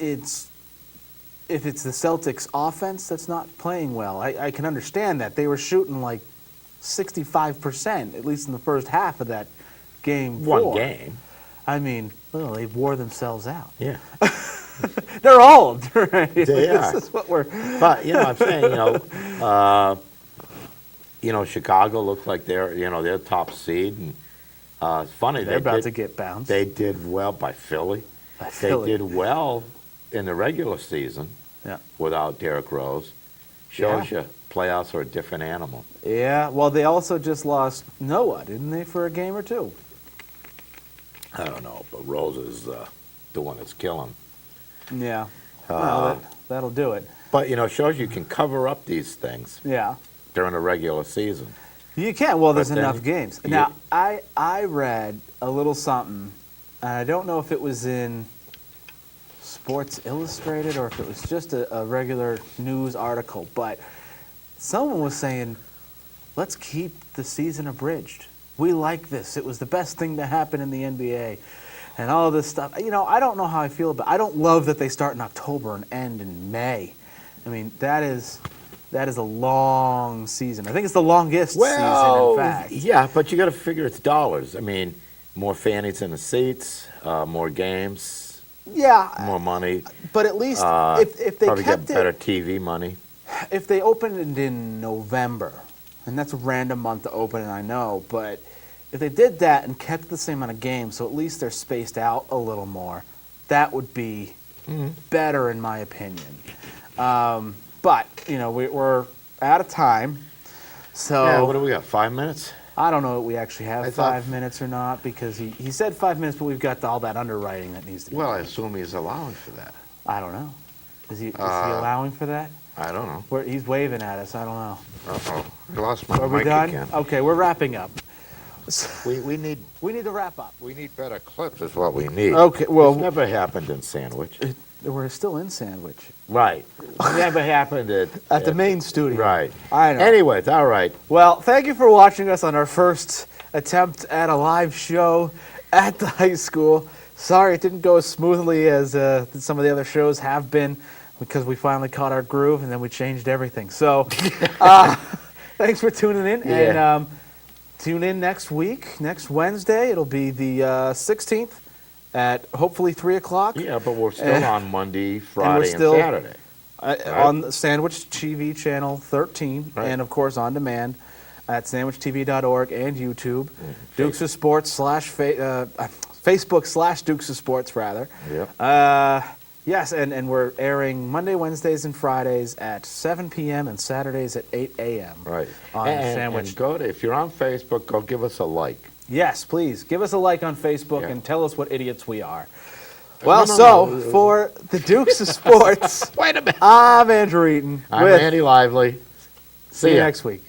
[SPEAKER 2] if it's the Celtics offense that's not playing well. I can understand that. They were shooting like 65%, at least in the first half of that game.
[SPEAKER 1] One game.
[SPEAKER 2] I mean, well, they wore themselves out.
[SPEAKER 1] Yeah.
[SPEAKER 2] They're old, right?
[SPEAKER 1] They are.
[SPEAKER 2] This is what we're...
[SPEAKER 1] But, I'm saying, Chicago looks like they're top seed. And it's funny.
[SPEAKER 2] They're about to get bounced.
[SPEAKER 1] They did well by Philly. They did well in the regular season without Derrick Rose. Shows you playoffs are a different animal.
[SPEAKER 2] Yeah, well, they also just lost Noah, didn't they, for a game or two?
[SPEAKER 1] I don't know, but Rose is the one that's killing.
[SPEAKER 2] Yeah. Well, that'll do it.
[SPEAKER 1] But, shows you can cover up these things
[SPEAKER 2] Yeah.
[SPEAKER 1] during the regular season.
[SPEAKER 2] You can. Well, there's
[SPEAKER 1] But then
[SPEAKER 2] enough games.
[SPEAKER 1] you-
[SPEAKER 2] Now, I read a little something, and I don't know if it was in Sports Illustrated or if it was just a regular news article, but someone was saying, let's keep the season abridged. We like this. It was the best thing to happen in the NBA. And all this stuff. I don't know how I feel about it. I don't love that they start in October and end in May. I mean, that is a long season. I think it's the longest season, in fact.
[SPEAKER 1] Yeah, but you got to figure it's dollars. I mean, more fannies in the seats, more games,
[SPEAKER 2] Yeah,
[SPEAKER 1] more money.
[SPEAKER 2] but at least if they
[SPEAKER 1] probably
[SPEAKER 2] kept
[SPEAKER 1] get better
[SPEAKER 2] it,
[SPEAKER 1] TV money.
[SPEAKER 2] if they opened it in November, and that's a random month to open, and I know, but if they did that and kept the same amount of games, so at least they're spaced out a little more, that would be better in my opinion. But we're out of time, so
[SPEAKER 1] Yeah, what do we got? 5 minutes?
[SPEAKER 2] I don't know if we actually have
[SPEAKER 1] I thought-
[SPEAKER 2] 5 minutes or not, because he said 5 minutes, but we've got all that underwriting that needs to be.
[SPEAKER 1] Well, I assume he's allowing for that.
[SPEAKER 2] I don't know. Is he allowing for that?
[SPEAKER 1] I don't know.
[SPEAKER 2] He's waving at us. I don't know.
[SPEAKER 1] Uh-oh. I lost my
[SPEAKER 2] Are we
[SPEAKER 1] mic
[SPEAKER 2] done?
[SPEAKER 1] again.
[SPEAKER 2] Okay, we're wrapping up.
[SPEAKER 1] We need
[SPEAKER 2] to wrap up.
[SPEAKER 1] better clips is what we need.
[SPEAKER 2] Okay, well-
[SPEAKER 1] It's never happened in Sandwich.
[SPEAKER 2] We're still in Sandwich.
[SPEAKER 1] Right. It never happened
[SPEAKER 2] At the main studio.
[SPEAKER 1] Right.
[SPEAKER 2] I know.
[SPEAKER 1] Anyways, all right.
[SPEAKER 2] Well, thank you for watching us on our first attempt at a live show at the high school. Sorry it didn't go as smoothly as some of the other shows have been, because we finally caught our groove and then we changed everything. So, thanks for tuning in.
[SPEAKER 1] Yeah.
[SPEAKER 2] And tune in next week, next Wednesday. It'll be the 16th at hopefully 3 o'clock.
[SPEAKER 1] Yeah, but we're still on Monday,
[SPEAKER 2] we're
[SPEAKER 1] Friday, and
[SPEAKER 2] still-
[SPEAKER 1] Saturday.
[SPEAKER 2] On the Sandwich TV channel 13,
[SPEAKER 1] Right.
[SPEAKER 2] and of course on demand at sandwichtv.org and YouTube. Dukes of Sports Facebook / Dukes of Sports, rather.
[SPEAKER 1] Yep.
[SPEAKER 2] Yes, and we're airing Monday, Wednesdays, and Fridays at 7 p.m. and Saturdays at 8 a.m.
[SPEAKER 1] Right.
[SPEAKER 2] On Sandwich.
[SPEAKER 1] And go to, if you're on Facebook, go give us a like.
[SPEAKER 2] Yes, please give us a like on Facebook
[SPEAKER 1] Yeah.
[SPEAKER 2] and tell us what idiots we are. Well,
[SPEAKER 1] no.
[SPEAKER 2] for the Dukes of Sports,
[SPEAKER 1] Wait a minute.
[SPEAKER 2] I'm Andrew Eaton.
[SPEAKER 1] I'm
[SPEAKER 2] with-
[SPEAKER 1] Andy Lively.
[SPEAKER 2] See you
[SPEAKER 1] ya.
[SPEAKER 2] next week.